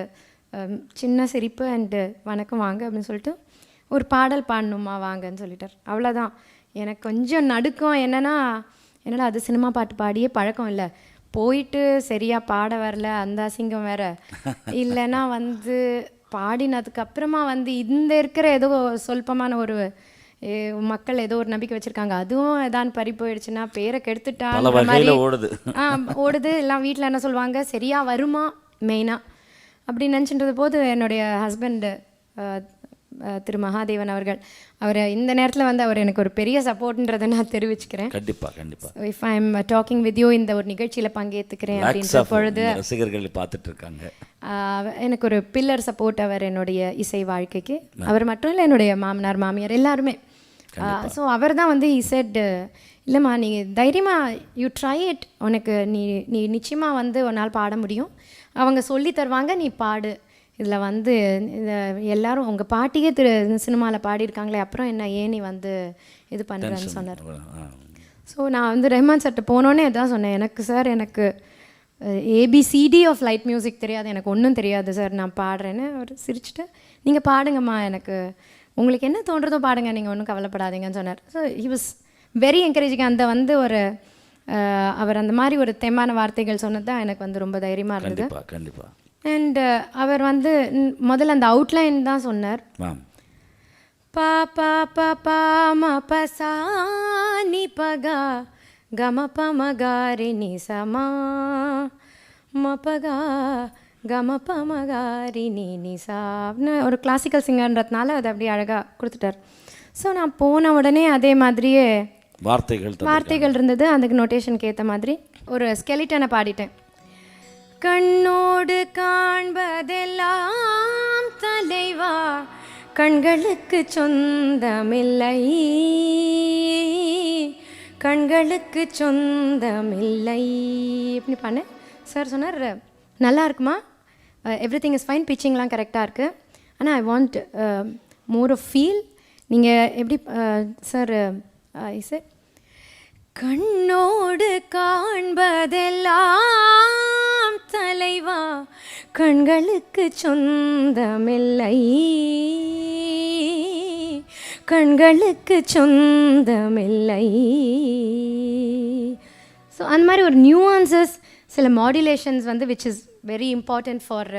Speaker 1: சின்ன சிரிப்பு அண்டு வணக்கம் வாங்க அப்படின்னு சொல்லிட்டு ஒரு பாடல் பாடணுமா வாங்கன்னு சொல்லிட்டார். அவ்வளோதான். எனக்கு கொஞ்சம் நடுக்கம். என்னென்னா அது சினிமா பாட்டு பாடியே பழக்கம் இல்லை, போயிட்டு சரியாக பாட வரல அந்த அசிங்கம் வேறு, இல்லைன்னா வந்து பாடினதுக்கப்புறமா வந்து இந்த இருக்கிற ஏதோ சொல்பமான ஒரு மக்கள் ஏதோ ஒரு நம்பிக்கை வச்சுருக்காங்க, அதுவும் எதான் பறி போயிடுச்சுன்னா பேரை கெடுத்துட்டான்ற மாதிரி ஓடுது. எல்லாம் வீட்டில் என்ன சொல்லுவாங்க, சரியாக வருமா மெயினாக அப்படி நினச்சின்றது போது என்னுடைய ஹஸ்பண்டு திரு மகாதேவன் அவர்கள், அவர் இந்த நேரத்தில் வந்து அவர் எனக்கு ஒரு பெரிய சப்போர்ட்ன்றதை நான் தெரிவிச்சுக்கிறேன்.
Speaker 2: கண்டிப்பாக
Speaker 1: if I am talking with you இந்த ஒரு நிகழ்ச்சியில் பங்கேற்றுக்கிறேன் அப்படின்ற பொழுது
Speaker 2: ரசிகர்கள் பார்த்துட்டு இருக்காங்க.
Speaker 1: எனக்கு ஒரு பில்லர் சப்போர்ட் அவர் என்னுடைய இசை வாழ்க்கைக்கு. அவர் மட்டும் இல்லை, என்னுடைய மாமனார் மாமியார் எல்லாருமே. ஸோ அவர் தான் வந்து இசட், இல்லைம்மா நீ தைரியமாக யூ ட்ரை இட், உனக்கு நீ நிச்சயமாக வந்து ஒரு நாள் பாட முடியும், அவங்க சொல்லி தருவாங்க, நீ பாடு. இதில் வந்து எல்லாரும் உங்கள் பாட்டியே சினிமாவில் பாடியிருக்காங்களே, அப்புறம் என்ன ஏன் நீ வந்து இது பண்ணுறேன்னு சொன்னார். ஸோ நான் வந்து ரஹ்மான் சார்கிட்ட போனோன்னே அதான் சொன்னேன், எனக்கு சார் எனக்கு ABCD ஆஃப் லைட் மியூசிக் தெரியாது, எனக்கு ஒன்றும் தெரியாது சார், நான் பாடுறேன்னு. அவர் சிரிச்சுட்டு நீங்கள் பாடுங்கம்மா, எனக்கு உங்களுக்கு என்ன தோன்றதோ பாடுங்க, நீங்கள் ஒன்றும் கவலைப்படாதீங்கன்னு சொன்னார். So he was very encouraging. அந்த வந்து ஒரு அவர் அந்த மாதிரி ஒரு தெம்மான வார்த்தைகள் சொன்னது தான் எனக்கு வந்து ரொம்ப தைரியமாக இருந்தது.
Speaker 2: கண்டிப்பாக.
Speaker 1: அண்ட் அவர் வந்து முதல்ல அந்த அவுட்லைன் தான் சொன்னார். பா பா பா பா ம ப சா நி ப கா க ம ப ம கா ரே நி ச மா ம ப கா க ம ப ம கா ரே நி நி சான்னு ஒரு கிளாசிக்கல் சிங்கர்ன்றதுனால அதை அப்படியே அழகாக கொடுத்துட்டார். ஸோ நான் போன உடனே அதே மாதிரியே வார்த்தைகள் இருந்தது, அதுக்கு நோட்டேஷனுக்கு ஏற்ற மாதிரி ஒரு ஸ்கெலிட்டனை பாடிட்டேன். கண்ணோடு காண்பதெல்லாம் தலைவா, கண்களுக்கு சொந்தமில்லை, கண்களுக்கு சொந்தமில்லை இப்படி பண்ணேன். சார் சொன்னார் நல்லா இருக்குமா, எவ்ரிதிங் இஸ் ஃபைன், பிச்சிங்லாம் கரெக்டாக இருக்குது, ஆனால் I want more of feel. நீங்கள் எப்படி சார் சார் கண்ணோடு காண்பதெல்லாம் தலைவா, கண்களுக்கு சொந்தமில்லை, கண்களுக்கு சொந்தமில்லை. ஸோ அந்த மாதிரி ஒரு நியூஆன்சஸ், சில மாடுலேஷன்ஸ் வந்து which is very important for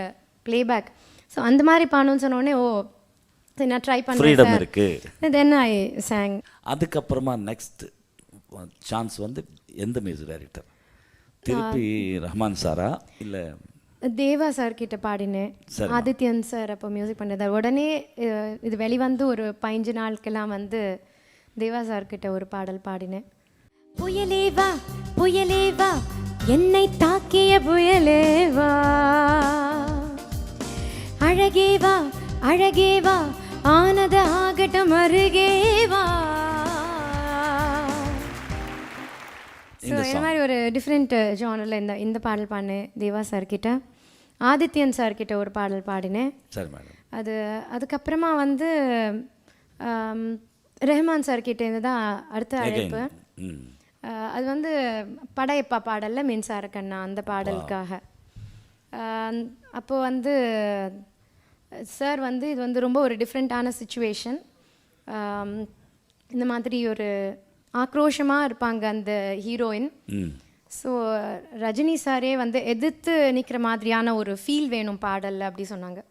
Speaker 1: playback. So அந்த மாதிரி பாடணும்னு சொன்னோடனே நான் ட்ரை பண்ணேன். தென் ஐ சாங்.
Speaker 2: அதுக்கப்புறமா நெக்ஸ்ட் சான்ஸ் வந்து எந்த மியூசிக் டைரக்டர்? திருப்பி ரஹ்மான் சாரா இல்லை
Speaker 1: தேவா சார் கிட்ட பாடினேன். ஆதித்யன் சார் அப்போ மியூசிக் பண்ணிருந்தார். உடனே இது வெளிவந்து ஒரு 15 நாளுக்கெல்லாம் வந்து தேவா சார் கிட்ட ஒரு பாடல் பாடினேன். புயலே வா புயலே வா என்னை தாக்கிய புயலேவா, அழகேவா அழகேவா, ஆனது ஆகட்டும் அருகேவா. ஸோ இந்த மாதிரி ஒரு டிஃப்ரெண்ட் ஜானரில் இந்த பாடல் பாடினேன். தேவா சார்கிட்ட, ஆதித்யன் சார்கிட்ட ஒரு பாடல் பாடினேன்.
Speaker 2: சரி மேடம்.
Speaker 1: அதுக்கப்புறமா வந்து ரெஹ்மான் சார்கிட்ட இருந்து தான் அடுத்த அழைப்பு. அது வந்து படையப்பா பாடலில் மின்சார கண்ணா அந்த பாடலுக்காக. அப்போது வந்து சார் வந்து இது வந்து ரொம்ப ஒரு டிஃப்ரெண்ட்டான சுச்சுவேஷன். இந்த மாதிரி ஒரு ஆக்ரோஷமாக இருப்பாங்க அந்த ஹீரோயின். ஸோ ரஜினி சாரே வந்து எதிர்த்து நிற்கிற மாதிரியான ஒரு ஃபீல் வேணும் பாடலில் அப்படி சொன்னாங்க.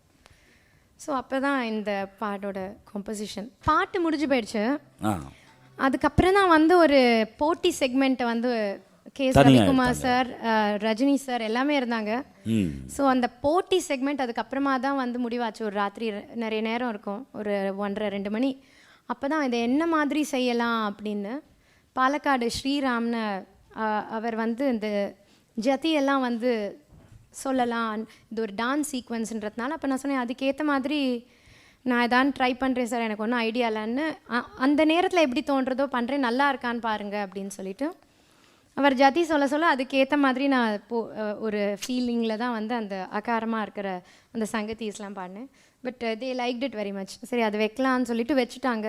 Speaker 1: ஸோ அப்போ தான் இந்த பாட்டோட கம்போசிஷன். பாட்டு முடிஞ்சு போயிடுச்சு. அதுக்கப்புறம் தான் வந்து ஒரு போட்டி செக்மெண்ட்டை வந்து கேஎஸ் ரவிக்குமார் சார், ரஜினி சார் எல்லாமே இருந்தாங்க. ஸோ அந்த போட்டி செக்மெண்ட் அதுக்கப்புறமா தான் வந்து முடிவாச்சு. ஒரு ராத்திரி நிறைய நேரம் இருக்கும், ஒரு 1:30-2 மணி. அப்போ தான் இதை என்ன மாதிரி செய்யலாம் அப்படின்னு பாலக்காடு ஸ்ரீராம்னு அவர் வந்து இந்த ஜதியெல்லாம் வந்து சொல்லலாம், இது ஒரு டான்ஸ் சீக்வன்ஸுன்றதுனால. அப்போ நான் சொன்னேன் அதுக்கேற்ற மாதிரி நான் எதான் ட்ரை பண்ணுறேன் சார், எனக்கு ஒன்றும் ஐடியா இல்லைன்னு. அந்த நேரத்தில் எப்படி தோன்றதோ பண்ணுறேன், நல்லா இருக்கான்னு பாருங்கள் அப்படின்னு சொல்லிட்டு அவர் ஜதி சொல்ல சொல்ல அதுக்கேற்ற மாதிரி நான் ஒரு ஃபீலிங்கில் தான் வந்து அந்த அகாரமாக இருக்கிற அந்த சங்கத்தீஸ்லாம் பாடினேன். But they liked it very much. சரி அது வைக்கலான்னு சொல்லிட்டு வச்சுட்டாங்க.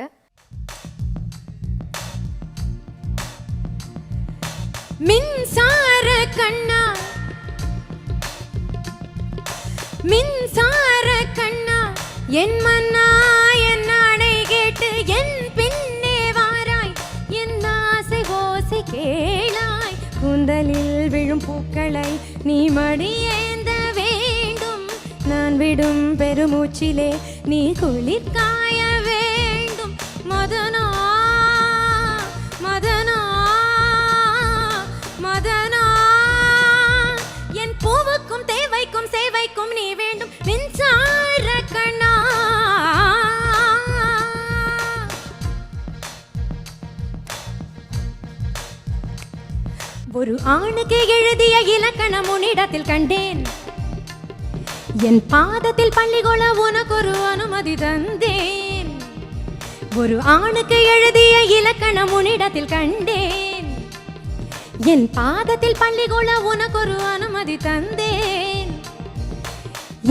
Speaker 1: மின்சார கண்ணா மின்சார கண்ணா, என் மன்னா என் நாடை கேட்டு என் பின்னே வாராய், என் ஆசை ஓசை கேளாய், கூந்தலில் விழும் பூக்களை நீ மடியேந்த வேண்டும், நான் விடும் பெருமூச்சிலே நீ குளிர் காய வேண்டும். மதனா மதனா மதனா, என் பூவுக்கும் தேவைக்கும் சேவைக்கும் நீ வேண்டும், மின்சார கண்ணா. ஒரு ஆணுக்கு எழுதிய இலக்கணம் உன்னிடத்தில் கண்டேன், என் பாதத்தில் பள்ளிகொள்ள உனக்கு ஒரு அனுமதி தந்தேன். ஒரு ஆணுக்கு எழுதிய இலக்கணம் உன்னிடத்தில் கண்டேன், என் பாதத்தில் பள்ளிகொள்ள உனக்கு ஒரு அனுமதி தந்தேன்.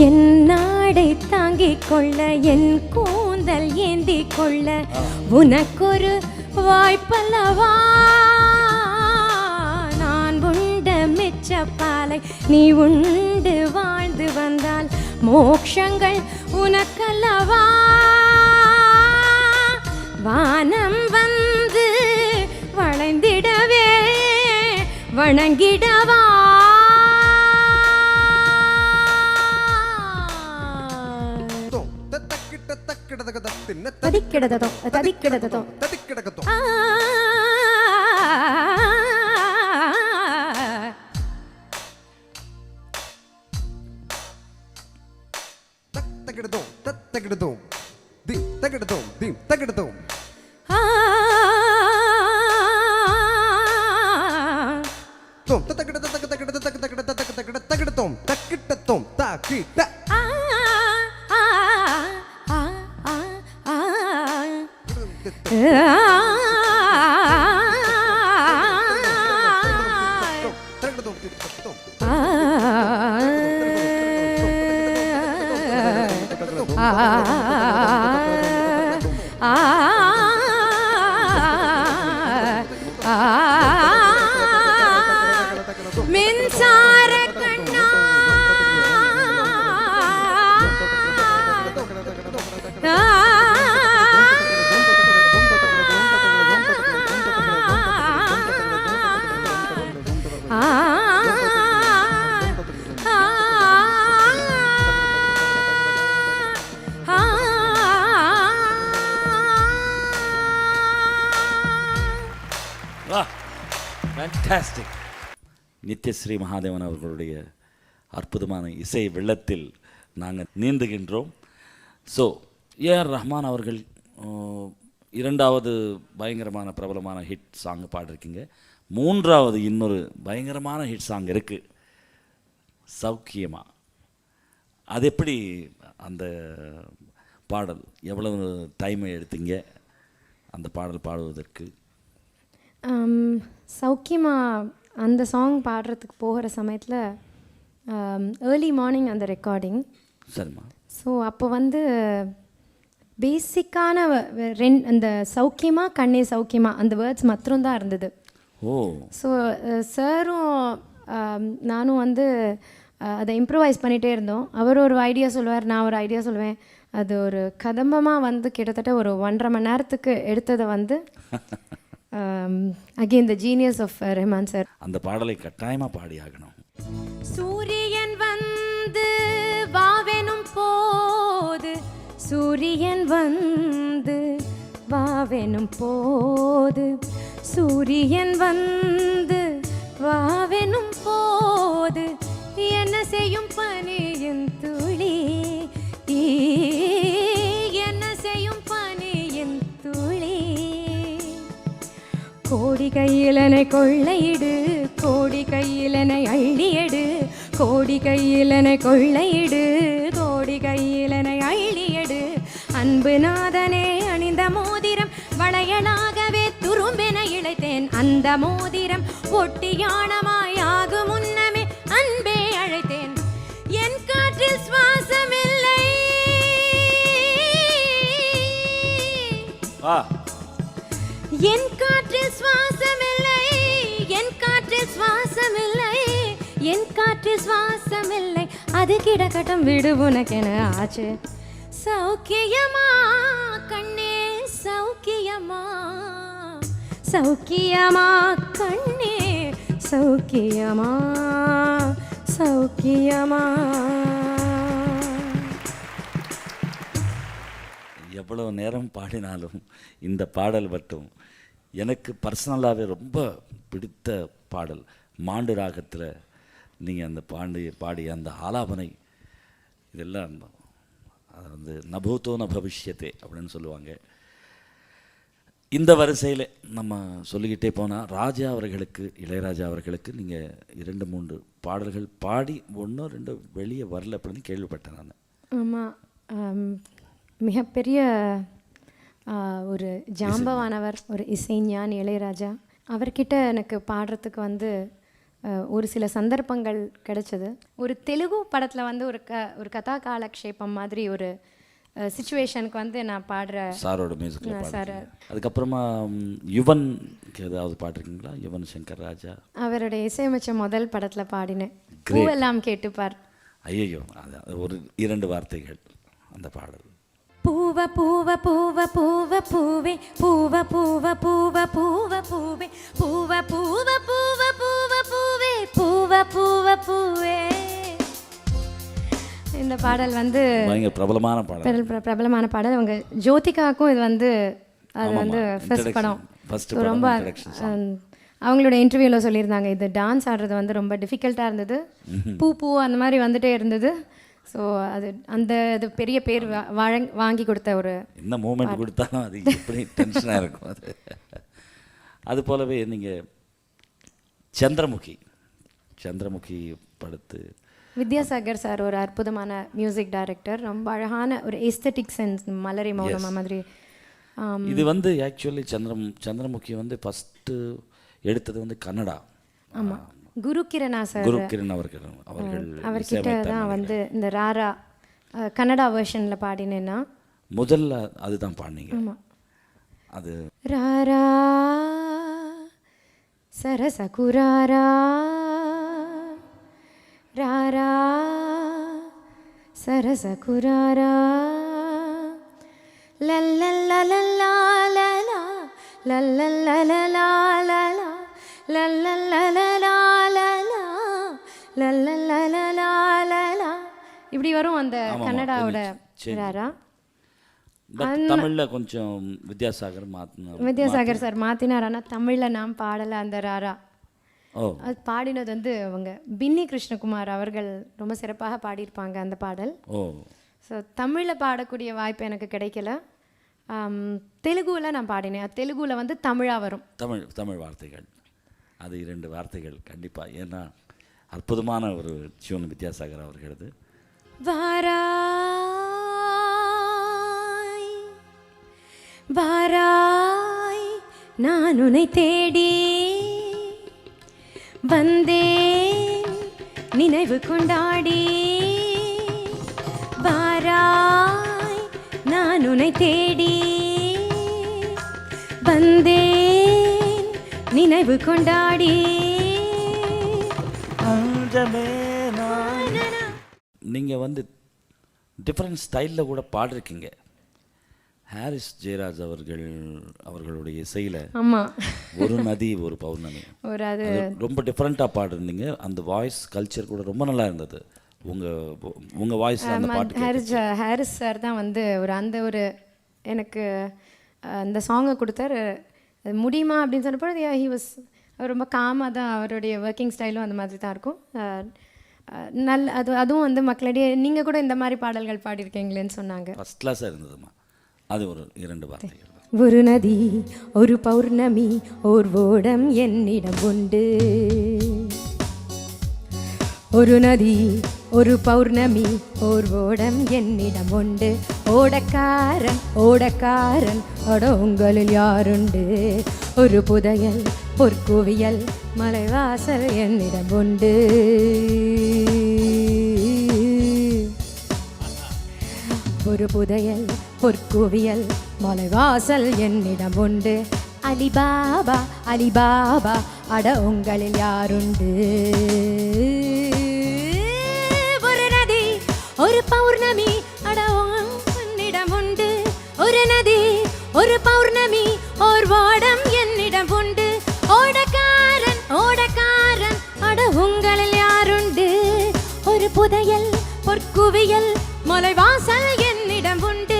Speaker 1: என் நாடை தாங்கிக் கொள்ள, என் கூந்தல் ஏந்தி கொள்ள உனக்கொரு வாய்ப்பல்லவா. நான் உண்ட மிச்சப்பாலை நீ உண்டு வாழ்ந்து வந்தால் மோட்சங்கள் உனக்கல்லவா. வானம் வந்து வளைந்திடவே வணங்கிடவா. ததிக்கிடதோ ததிக்கிடதோ ததிக்கிடதோ
Speaker 3: தக்கிடதோ தக்கிடதோ தி தக்கிடதோ தி தக்கிடதோ தோம் தக்கிடதோ தக்கிடதோ தக்கிடதோ தக்கிடதோ தக்கிடதோ தக்கிடதோ தக்கிட
Speaker 1: மின்சார கண்ணா
Speaker 2: ஃபேன்டாஸ்டிக். நித்யஸ்ரீ மகாதேவன் அவர்களுடைய அற்புதமான இசை வெள்ளத்தில் நாங்கள் நீந்துகின்றோம். ஸோ ஏஆர் ரஹ்மான் அவர்கள் இரண்டாவது பயங்கரமான பிரபலமான ஹிட் சாங் பாடிருக்கீங்க. மூன்றாவது இன்னொரு பயங்கரமான ஹிட் சாங் இருக்குது, சௌக்கியமா. அது எப்படி அந்த பாடல், எவ்வளவு டைமை எடுத்தீங்க அந்த பாடல் பாடுவதற்கு?
Speaker 1: சௌக்கியமா அந்த சாங் பாடுறதுக்கு போகிற சமயத்தில் ஏர்லி மார்னிங் அந்த ரெக்கார்டிங்.
Speaker 2: சரிம்மா.
Speaker 1: ஸோ அப்போ வந்து பேசிக்கான அந்த சௌக்கியமா கண்ணே சௌக்கியமா அந்த வேர்ட்ஸ் மாத்திரம்தான் இருந்தது.
Speaker 2: ஓ.
Speaker 1: ஸோ சாரும் நானும் வந்து அதை இம்ப்ரூவைஸ் பண்ணிகிட்டே இருந்தோம். அவர் ஒரு ஐடியா சொல்லுவார், நான் ஒரு ஐடியா சொல்லுவேன். அது ஒரு கதம்பமாக வந்து கிட்டத்தட்ட ஒரு 1.5 மணி நேரத்துக்கு எடுத்ததை வந்து again the genius of Rahman sir.
Speaker 2: அந்த பாடலை கட்டாயமாக பாடி ஆகணும்.
Speaker 1: சூரியன் வந்து வாவெனும் போது, சூரியன் வந்து வாவெனும் போது, சூரியன் வந்து வாவெனும் போது, என்ன செய்யும் பனியின் துளி, என்ன செய்யும் பனியின் துளி, கோடி கையிலனை கொள்ளையிடு, கோடி கையிலனை அள்ளியடு, கோடி கையிலனை கொள்ளையிடு, கோடி கையிலனை அள்ளியடு, அன்பு நாதனே அணிந்த மோதிரம் வளையலாகவே துரும்பென இழைத்தேன், அந்த மோதிரம் ஒட்டியானமாயாகும் முன்னமே அன்பே அழைத்தேன், என் காற்றில் சுவாசமில்லை, என் காற்றில் சுவாசமில்லை, என் காற்றில் சுவாசமில்லை, என் காற்றில் சுவாசமில்லை, அது கிடக்கட்டும் விடு உனக்கென ஆச்சு, சௌக்கியமா கண்ணே சௌக்கியமா, சௌக்கியமா கண்ணே சௌக்கியமா, சௌக்கியமா.
Speaker 2: எவ்வளோ நேரம் பாடினாலும் இந்த பாடல் மட்டும் எனக்கு பர்சனலாகவே ரொம்ப பிடித்த பாடல். மாண்டு ராகத்தில் நீங்கள் அந்த பாடிய அந்த ஆலாபனை இதெல்லாம் அது வந்து நபூதோ ந பவிஷ்யத்தே அப்படின்னு சொல்லுவாங்க. இந்த வரிசையில் நம்ம சொல்லிக்கிட்டே போனால் ராஜா அவர்களுக்கு, இளையராஜா அவர்களுக்கு நீங்கள் 2-3 பாடல்கள் பாடி 1-2 வெளியே வரல அப்படின்னு கேள்விப்பட்டேன் நான்.
Speaker 1: ஆமாம், மிகப்பெரிய ஒரு ஜாம்பவானவர், ஒரு இசைஞானி இளையராஜா. அவர்கிட்ட எனக்கு பாடுறதுக்கு வந்து ஒரு சில சந்தர்ப்பங்கள் கிடைச்சது. ஒரு தெலுங்கு படத்தில் வந்து ஒரு கதா காலக்ஷேபம் மாதிரி ஒரு சிச்சுவேஷனுக்கு வந்து நான் பாடுற
Speaker 2: சாரோட மியூசிக்கில்
Speaker 1: சார்.
Speaker 2: அதுக்கப்புறமா யுவனுக்கு ஏதாவது பாடிருக்கீங்களா? யுவன் சங்கர் ராஜா
Speaker 1: அவருடைய இசையமைச்ச முதல் படத்தில் பாடினேன், பூவெல்லாம் கேட்டுப்பார்.
Speaker 2: ஐயோ, அது ஒரு 2 வார்த்தைகள் அந்த பாடல்.
Speaker 1: பூவ பூவ பூவ பூவ பூவே, பூவ பூவ பூவ பூவ பூவே, பூவ பூவ பூவ பூவ பூவே, பூவ பூவ பூவே. இந்த பாடல் வந்து
Speaker 2: பிரபலமான பாடல்,
Speaker 1: பிரபலமான பாடல். அவங்க ஜோதிகாவுக்கும் இது வந்து அது வந்து ஃபர்ஸ்ட் படம். ரொம்ப அவங்களோட இன்டர்வியூவில் சொல்லியிருந்தாங்க, இது டான்ஸ் ஆடுறது வந்து ரொம்ப டிஃபிகல்ட்டாக இருந்தது, பூ பூ அந்த மாதிரி வந்துட்டே இருந்தது. ஸோ அது அந்த இது பெரிய பேர் வாங்கி கொடுத்த ஒரு
Speaker 2: என்ன மூமெண்ட் கொடுத்தாலும் அது எப்படி டென்ஷனாக இருக்கும். அது போலவே நீங்கள் சந்திரமுகி படுத்து
Speaker 1: வித்யாசாகர் சார் ஒரு அற்புதமான மியூசிக் டைரக்டர், ரொம்ப அழகான ஒரு எஸ்தட்டிக் சென்ஸ், மலரை மௌனமா மாதிரி.
Speaker 2: இது வந்து ஆக்சுவலி சந்திரமுகி வந்து ஃபஸ்ட்டு எடுத்தது வந்து கன்னடா.
Speaker 1: ஆமாம், குருகிரணா சார்,
Speaker 2: குருகிரண்
Speaker 1: அவர்கிட்ட தான் வந்து இந்த ராரா கன்னடா வெர்ஷனில் பாடினேன்னா
Speaker 2: முதல்ல அதுதான் பாடினீங்க.
Speaker 1: ஆமாம்,
Speaker 2: அது
Speaker 1: ராரா சரசகுராரா, ராரா சரசகுராரா, லல்லல்லலலா லலா, லல்லல்லலலா லலா, லல்லல்லலலா லலா, லல்லல்லலலா லலா, இப்படி வரும் அந்த கன்னடாவோட ராரா.
Speaker 2: தமிழில் கொஞ்சம் வித்யாசாகர்
Speaker 1: சார் மாற்றினார். ஆனால் தமிழில் நான் பாடலை அந்த ராரா. அது பாடினது வந்து அவங்க பின்னி கிருஷ்ணகுமார் அவர்கள் ரொம்ப சிறப்பாக பாடியிருப்பாங்க அந்த பாடல். ஸோ தமிழில் பாடக்கூடிய வாய்ப்பு எனக்கு கிடைக்கல. தெலுங்குவில் நான் பாடினேன். தெலுங்குவில் வந்து தமிழாக வரும்,
Speaker 2: தமிழ் வார்த்தைகள். அது 2 வார்த்தைகள் கண்டிப்பாக. ஏன்னா அற்புதமான ஒரு டியூன் வித்யாசாகர் அவர்களது.
Speaker 1: வாராய் வாராய் நான் உன்னை தேடி வந்தேன் நினைவு கொண்டாடி. வாராய் நான் உன்னை தேடி வந்தேன் நினைவு கொண்டாடி.
Speaker 2: நீங்கள் வந்து டிஃப்ரெண்ட் ஸ்டைலில் கூட பாடிருக்கீங்க. ஹாரிஸ் ஜெயராஜ் அவர்களுடைய இசையில்
Speaker 1: ஆமாம்,
Speaker 2: ஒரு நதி ஒரு பௌர்ணமி
Speaker 1: ஒரு அது
Speaker 2: ரொம்ப டிஃப்ரெண்ட்டாக பாடிருந்தீங்க. அந்த வாய்ஸ் கல்ச்சர் கூட ரொம்ப நல்லா இருந்தது. உங்கள் வாய்ஸில் அந்த பாட்டு
Speaker 1: ஹாரிஸ் சார் தான் வந்து ஒரு எனக்கு அந்த சாங்கை கொடுத்தாரு. அது முடியுமா அப்படின்னு சொன்னப்போ அவர் ரொம்ப காமாக தான், அவருடைய ஒர்க்கிங் ஸ்டைலும் அந்த மாதிரி தான் இருக்கும். அதுவும் வந்து மக்களிடையே நீங்கள் கூட இந்த மாதிரி பாடல்கள் பாடியிருக்கீங்களேன்னு சொன்னாங்க.
Speaker 2: ஃபஸ்ட் கிளாஸாக இருந்ததுமா. அது ஒரு 2 வார்த்தைகள்.
Speaker 1: ஒரு நதி ஒரு பௌர்ணமி ஓர் ஓடம் என்னிடம் உண்டு. ஒரு நதி ஒரு பௌர்ணமி ஓர் ஓடம் என்னிடம் உண்டு. ஓடக்காரன் ஓடக்காரன் அட உங்களில் யாருண்டு. ஒரு புதையல் பொற்குவியல் மலைவாசல் என்னிடம் உண்டு. ஒரு புதையல் பொற்குவியல் மலைவாசல் என்னிடம் உண்டு. அலிபாபா அலிபாபா அட உங்களில் யாருண்டு. ஒரு நதி ஒரு பௌர்ணமி அட உன்னிடம் உண்டு. ஒரு நதி ஒரு பௌர்ணமி ஓர் ஓடம் என்னிடம் உண்டு. ஓடக்காரன் ஓடக்காரன் அட உங்களில் யாருண்டு. ஒரு புதையல் பொற்குவியல் மலைவாசல் என்னிடம் உண்டு.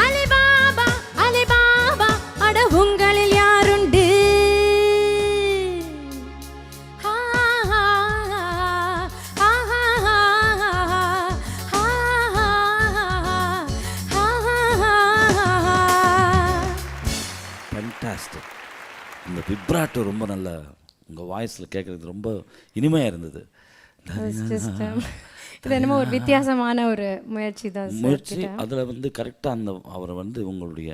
Speaker 1: அலிபாபா அலிபாபா அட உங்களில் யாருண்டு.
Speaker 2: ஃபேன்டாஸ்டிக். இந்த விப்ராட்டோ ரொம்ப நல்லா உங்கள் வாய்ஸில் கேட்குறது ரொம்ப இனிமையாக இருந்தது.
Speaker 1: இது என்னமோ ஒரு வித்தியாசமான ஒரு முயற்சி தான்.
Speaker 2: அதில் வந்து கரெக்டாக அவரை வந்து உங்களுடைய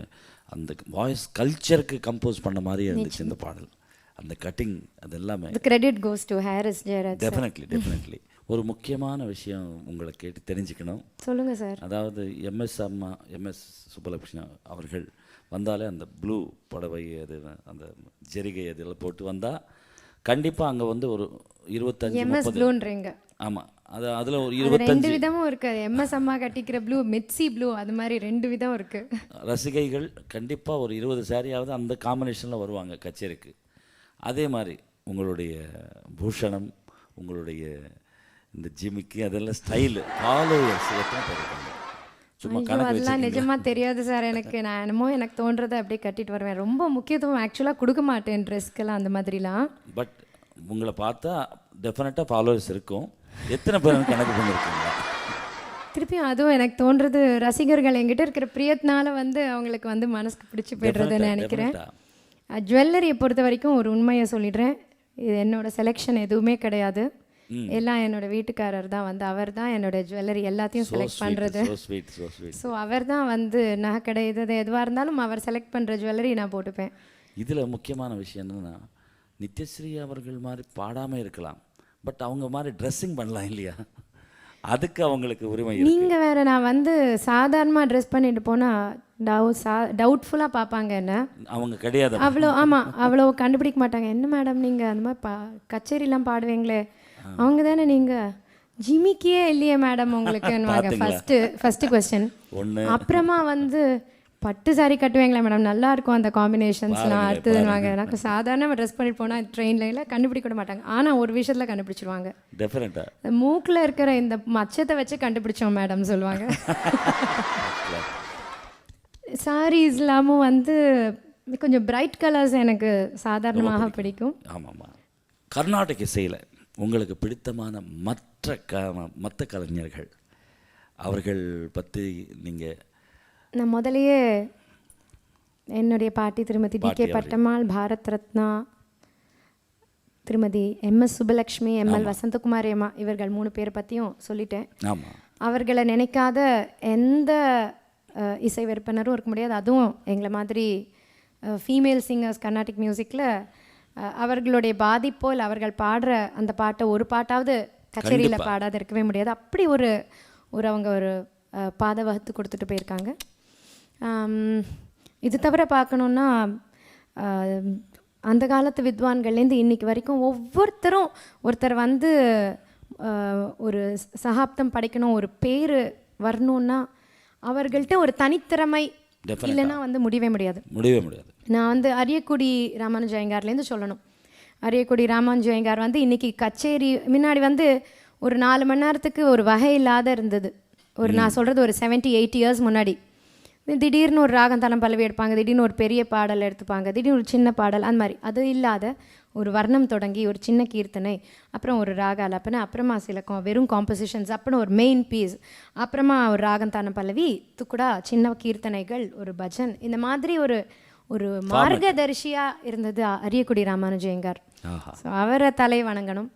Speaker 2: அந்த வாய்ஸ் கல்ச்சருக்கு கம்போஸ் பண்ண மாதிரியே இருந்துச்சு இந்த பாடல். அந்த கட்டிங் அது எல்லாமே
Speaker 1: credit goes to Harris Jayaraj.
Speaker 2: Definitely. ஒரு முக்கியமான விஷயம் உங்களை கேட்டு தெரிஞ்சுக்கணும்.
Speaker 1: சொல்லுங்கள் சார்.
Speaker 2: அதாவது எம்எஸ் சுப்பலட்சுமி அவர்கள் வந்தாலே அந்த ப்ளூ புடவை அது அந்த ஜெரிகை அதெல்லாம் போட்டு வந்தால் கண்டிப்பாக அங்கே வந்து ஒரு 25-30. ஆமாம், அதில் ஒரு
Speaker 1: 2 விதமும் இருக்குது. எம்எஸ் அம்மா கட்டிக்கிற ப்ளூ, மிட்சி ப்ளூ, அது மாதிரி 2 விதம் இருக்குது.
Speaker 2: ரசிகைகள் கண்டிப்பாக ஒரு 20 சாரியாவது அந்த காம்பினேஷனில் வருவாங்க கச்சேரிக்கு. அதே மாதிரி உங்களுடைய பூஷணம், உங்களுடைய இந்த ஜிமிக்கி, அதெல்லாம் ஸ்டைலு ஃபாலோவர்ஸ் எத்தனை பேர் இருக்காங்க? சும்மா
Speaker 1: அதெல்லாம் நிஜமாக தெரியாது சார் எனக்கு. நான் என்னமோ எனக்கு தோன்றதை அப்படியே கட்டிட்டு வருவேன். ரொம்ப முக்கியத்துவம் ஆக்சுவலாக கொடுக்க மாட்டேன் ட்ரெஸ்க்கெல்லாம் அந்த மாதிரிலாம்.
Speaker 2: பட் உங்களை பார்த்தா டெஃபினட்டாக ஃபாலோவர்ஸ் இருக்கும். எத்தனை பேர் கணக்கு பண்ணியிருக்கீங்க?
Speaker 1: திருப்பியும் அதுவும் எனக்கு தோன்றது ரசிகர்கள் என்கிட்ட இருக்கிற பிரியத்தினால வந்து அவங்களுக்கு வந்து மனசுக்கு பிடிச்சி போய்டுறதுன்னு நினைக்கிறேன். ஜுவல்லரியை பொறுத்த வரைக்கும் ஒரு உண்மையை சொல்லிடுறேன். இது என்னோட செலெக்ஷன் எதுவுமே கிடையாது. எல்லாம் என்னோட வீட்டுக்காரர் தான் வந்து, அவர் தான் என்னோட ஜுவல்லரி எல்லாத்தையும் செலக்ட் பண்ணுறது. ஸோ அவர் தான் வந்து நகை கடை எதுவாக இருந்தாலும் அவர் செலக்ட் பண்ணுற ஜுவல்லரி நான் போட்டுப்பேன்.
Speaker 2: இதில் முக்கியமான விஷயம் என்னென்னா, நித்யஸ்ரீ அவர்கள் மாதிரி பாடாமல் இருக்கலாம், பட் அவங்க மாதிரி ட்ரெஸ்ஸிங் பண்ணலாம் இல்லையா? அதுக்கு அவங்களுக்கு உரிமை.
Speaker 1: நீங்கள் வேறு, நான் வந்து சாதாரணமாக ட்ரெஸ் பண்ணிட்டு போனால் டவுட்ஃபுல்லாக பார்ப்பாங்க என்ன.
Speaker 2: அவங்க கிடையாது
Speaker 1: அவ்வளோ. ஆமாம், அவ்வளோ கண்டுபிடிக்க மாட்டாங்க. என்ன மேடம் நீங்கள் அந்த மாதிரி கச்சேரிலாம் பாடுவீங்களே, அவங்க தானே நீங்கள் ஜிமிக்கியே இல்லையே மேடம் உங்களுக்குன்னுவாங்க. First question. அப்புறமா வந்து பட்டு சாரி கட்டுவீங்களா மேடம், நல்லா இருக்கும் அந்த காம்பினேஷன்ஸ்லாம் அடுத்ததுன்னுவாங்க. எனக்கு சாதாரண ட்ரெஸ் பண்ணிட்டு போனால் ட்ரெயின்ல கண்டுபிடிக்க விட மாட்டாங்க. ஆனால் ஒரு விஷயத்தில் கண்டுபிடிச்சிருவாங்க.
Speaker 2: டெஃபினட்டாக
Speaker 1: மூக்கில் இருக்கிற இந்த மச்சத்தை வச்சு கண்டுபிடிச்சோம் மேடம் சொல்லுவாங்க. சாரீஸ் இல்லாமல் வந்து கொஞ்சம் பிரைட் கலர்ஸ் எனக்கு சாதாரணமாக பிடிக்கும்.
Speaker 2: ஆமாம்மா. கர்நாடக இசையில் உங்களுக்கு பிடித்தமான மற்ற கலைஞர்கள் அவர்கள் பற்றி நீங்கள்?
Speaker 1: நான் முதலையே என்னுடைய பாட்டி திருமதி டி.கே. பட்டம்மாள், பாரத் ரத்னா, திருமதி எம்எஸ் சுபலக்ஷ்மி, எம்எல் வசந்தகுமாரி அம்மா, இவர்கள் 3 பேரை பற்றியும் சொல்லிட்டேன்.
Speaker 2: ஆமாம்.
Speaker 1: அவர்களை நினைக்காத எந்த இசை விற்பனரும் இருக்க முடியாது. அதுவும் எங்களை மாதிரி ஃபீமேல் சிங்கர்ஸ் கர்நாடிக் மியூசிக்கில் அவர்களுடைய பாதிப்போ இல்லை அவர்கள் பாடுற அந்த பாட்டை ஒரு பாட்டாவது கச்சேரியில் பாடாத இருக்கவே முடியாது. அப்படி ஒரு அவங்க ஒரு பாதை வகுத்து கொடுத்துட்டு போயிருக்காங்க. இது தவிர பார்க்கணுன்னா அந்த காலத்து வித்வான்கள்லேருந்து இன்னைக்கு வரைக்கும் ஒருத்தர் வந்து ஒரு சகாப்தம் படைக்கணும், ஒரு பேர் வரணுன்னா அவர்கள்ட்ட ஒரு தனித்திறமை இல்லைன்னா வந்து முடியவே முடியாது. நான் வந்து அரியக்குடி ராமானுஜ ஐயங்கார்லேருந்து சொல்லணும். அரியக்குடி ராமானுஜ ஐயங்கார் வந்து இன்றைக்கி கச்சேரி முன்னாடி வந்து ஒரு 4 மணி நேரத்துக்கு ஒரு வகை இல்லாத இருந்தது. நான் சொல்கிறது ஒரு 70-80 இயர்ஸ் முன்னாடி. திடீர்னு ஒரு ராகம் தலம் பல்லவி எடுப்பாங்க, திடீர்னு ஒரு பெரிய பாடல் எடுத்துப்பாங்க, திடீர்னு ஒரு சின்ன பாடல், அந்த மாதிரி. அது இல்லாத ஒரு வர்ணம் தொடங்கி ஒரு சின்ன கீர்த்தனை, அப்புறம் ஒரு ராக அலப்பனை, அப்புறமா சில வெறும் காம்போசிஷன்ஸ், அப்புறம் ஒரு மெயின் பீஸ், அப்புறமா ஒரு ராகம் தானம் பல்லவி, துக்குடா, சின்ன கீர்த்தனைகள், ஒரு பஜன், இந்த மாதிரி ஒரு மார்கதர்ஷியாக இருந்தது அரியக்குடி ராமானுஜ ஐயங்கார். ஸோ அவரை தலை வணங்கணும்.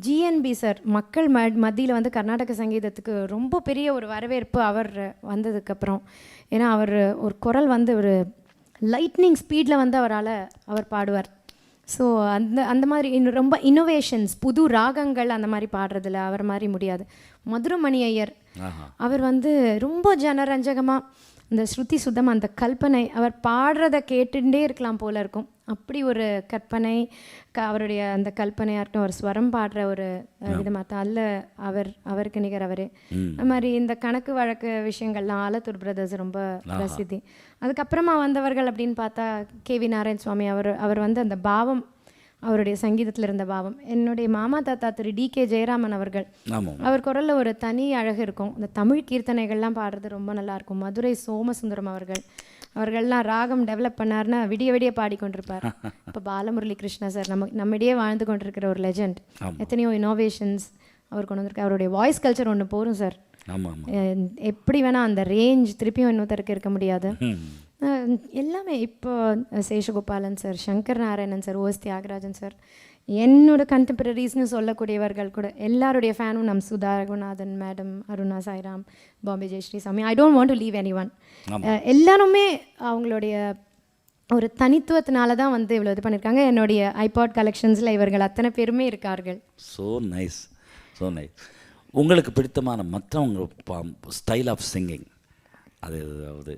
Speaker 1: ஜிஎன்பி சார் மக்கள் மத்தியில் வந்து கர்நாடக சங்கீதத்துக்கு ரொம்ப பெரிய ஒரு வரவேற்பு அவர் வந்ததுக்கப்புறம். ஏன்னா அவர் ஒரு குரல் வந்து ஒரு லைட்னிங் ஸ்பீடில் வந்து அவர் பாடுவார். ஸோ அந்த மாதிரி ரொம்ப இன்னோவேஷன்ஸ், புது ராகங்கள் அந்த மாதிரி பாடுறதில்ல அவர் மாதிரி முடியாது. மதுரமணி ஐயர் அவர் வந்து ரொம்ப ஜனரஞ்சகமாக அந்த ஸ்ருதி சுத்தம், அந்த கல்பனை, அவர் பாடுறதை கேட்டுட்டே இருக்கலாம் போல இருக்கும். அப்படி ஒரு கற்பனை, அவருடைய அந்த கல்பனையாக இருக்கட்டும், ஒரு ஸ்வரம் பாடுற ஒரு விதமாக தான் அல்ல அவருக்கு நிகர் அவரே. அது மாதிரி இந்த கணக்கு வழக்கு விஷயங்கள்லாம் ஆலத்தூர் பிரதர்ஸ் ரொம்ப பிரசித்தி. அதுக்கப்புறமா வந்தவர்கள் அப்படின்னு பார்த்தா கேவி நாராயண சுவாமி அவர் வந்து அந்த பாவம், அவருடைய சங்கீதத்தில் இருந்த பாவம். என்னுடைய மாமா தாத்தா திரு டி.கே. ஜெயராமன் அவர்கள், அவர் குரலில் ஒரு தனி அழகு இருக்கும். இந்த தமிழ் கீர்த்தனைகள்லாம் பாடுறது ரொம்ப நல்லாயிருக்கும். மதுரை சோமசுந்தரம் அவர்கள்லாம் ராகம் டெவலப் பண்ணார்னா விடிய பாடிக்கொண்டிருப்பார். இப்போ பாலமுரளி கிருஷ்ணா சார் நம்மிடையே வாழ்ந்து கொண்டிருக்கிற ஒரு லெஜண்ட். எத்தனையோ இனோவேஷன்ஸ் அவர் கொண்டு வந்திருக்கார். அவருடைய வாய்ஸ் கல்ச்சர் ஒன்று போரும் சார். எப்படி வேணால் அந்த ரேஞ்ச் திருப்பியும் இன்னொருத்தருக்கு இருக்க முடியாது. எல்லாமே இப்போ Seshagopalan sir, Sankar Narayanan sir, OS Thyagarajan sir, என்னோட கண்டெம்பரரிஸ்னு சொல்லக்கூடியவர்கள் கூட எல்லாருடைய ஃபேனும் நம் சுதா ரகுநாதன் மேடம், அருணா சாய்ராம், பாம்பே ஜெயஸ்ரீ சாமி, I don't want to leave any one. எல்லாருமே அவங்களுடைய ஒரு தனித்துவத்தினால தான் வந்து இவ்வளோ இது பண்ணியிருக்காங்க. என்னுடைய ஐபாட் கலெக்ஷன்ஸில் இவர்கள் அத்தனை பேருமே இருக்கார்கள்.
Speaker 2: So nice. உங்களுக்கு பிடித்தமான மற்றவங்க ஸ்டைல் ஆஃப் சிங்கிங் அது ஏதாவது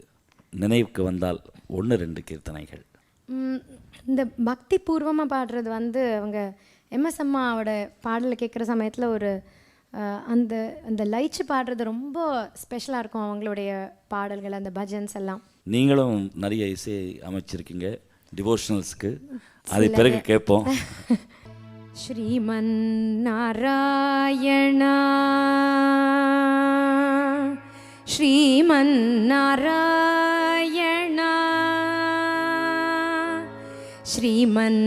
Speaker 2: நினைவுக்கு வந்தால் 1-2 கீர்த்தனைகள்?
Speaker 1: இந்த பக்தி பூர்வமாக பாடுறது வந்து அவங்க எம்எஸ் அம்மாவோட பாடலை கேட்குற சமயத்தில் ஒரு அந்த லைச்சு பாடுறது ரொம்ப ஸ்பெஷலாக இருக்கும் அவங்களுடைய பாடல்கள், அந்த பஜன்ஸ் எல்லாம்.
Speaker 2: நீங்களும் நிறைய இசை அமைச்சிருக்கீங்க டிவோஷனல்ஸ்க்கு, அதை பிறகு கேட்போம்.
Speaker 1: ஸ்ரீமன் நாராயணா ஸ்ரீமன் நாராயணா ஸ்ரீமன்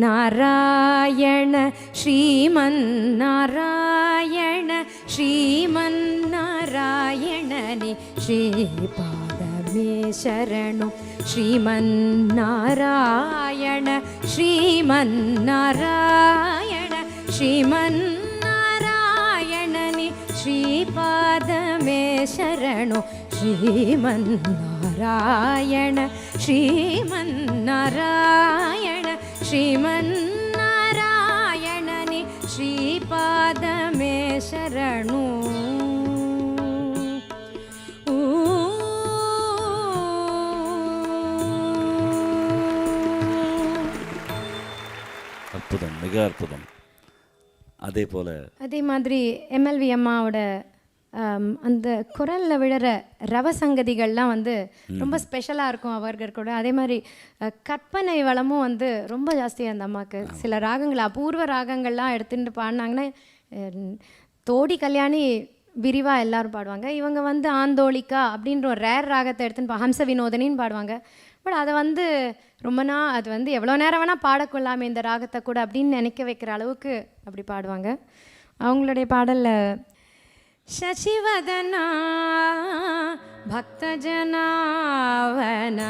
Speaker 1: நாராயண ஸ்ரீமன் நாராயண ஸ்ரீமன் நாராயணனே ஸ்ரீபாதமே சரணம் ஸ்ரீமன் நாராயண ஸ்ரீமன் நாராயண ஸ்ரீமன் நாராயணனே ஸ்ரீபாதமே சரணம் ஸ்ரீமன் நாராயண ஸ்ரீமன் நாராயண ஸ்ரீமன் நாராயணனே ஸ்ரீபாதமே சரணம்.
Speaker 2: அற்புதம், மிக அற்புதம்.
Speaker 1: அதே மாதிரி எம்எல்வி அம்மாவோட அந்த குரலில் விழுற ரவசங்கதிகள்லாம் வந்து ரொம்ப ஸ்பெஷலாக இருக்கும் அவர்கள் கூட. அதே மாதிரி கற்பனை வளமும் வந்து ரொம்ப ஜாஸ்தியாக அந்த அம்மாவுக்கு. சில ராகங்கள், அபூர்வ ராகங்கள்லாம் எடுத்துகிட்டு பாடினாங்கன்னா தோடி கல்யாணி விரிவாக எல்லாரும் பாடுவாங்க. இவங்க வந்து ஆந்தோளிக்கா அப்படின்ற ஒரு ரேர் ராகத்தை எடுத்துன்னு ஹம்ச வினோதனின்னு பாடுவாங்க. பட் அதை வந்து அது வந்து எவ்வளோ நேரம் வேணால் பாடக்கொள்ளாமல் இந்த ராகத்தை கூட அப்படின்னு நினைக்க வைக்கிற அளவுக்கு அப்படி பாடுவாங்க. அவங்களுடைய பாடலில் ಶಶಿವದನ ಭಕ್ತಜನಾವನ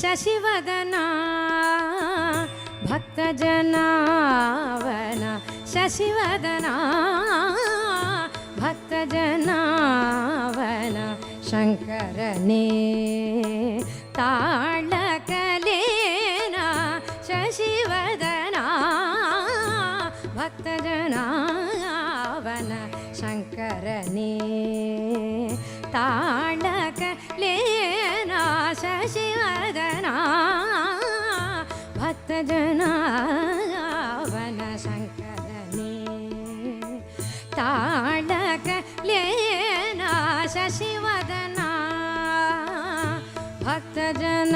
Speaker 1: ಶಶಿವದನ ಭಕ್ತಜನಾವನ ಶಶಿವದನ ಭಕ್ತಜನಾವನ ಶಂಕರನೇ ತಾಳಕಲೇನ ಶಶಿವದನ ಭಕ್ತಜನಾವನ ಶಂಕರನೇ ತಾಳಕಲೇನ ಶಶಿವದನ ಭಕ್ತಜನಾವನ ಶಂಕರನೇ ತಾಳಕಲೇನ ಶಶಿವದನ ಭಕ್ತಜನಾವನ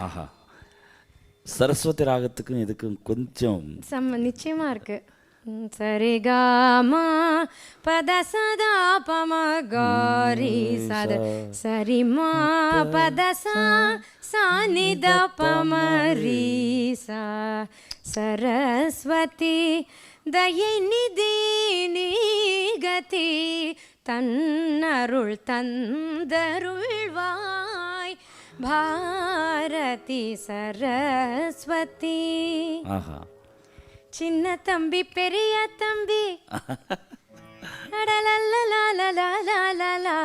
Speaker 2: ஆஹா, சரஸ்வதி ராகத்துக்கும் இதுக்கும் கொஞ்சம்
Speaker 1: நிச்சயமா இருக்கு. சரிகாமா பத சதா பம காரி சத சரிமா பத சா சானித பமரி சா சரஸ்வதி தயை நிதி நீகதி தன்னருள் தந்தருள்வாய் பாரதி சரஸ்வதி.
Speaker 2: ஆஹா,
Speaker 1: சின்ன தம்பி பெரிய தம்பி அடலலலலலலலலலா.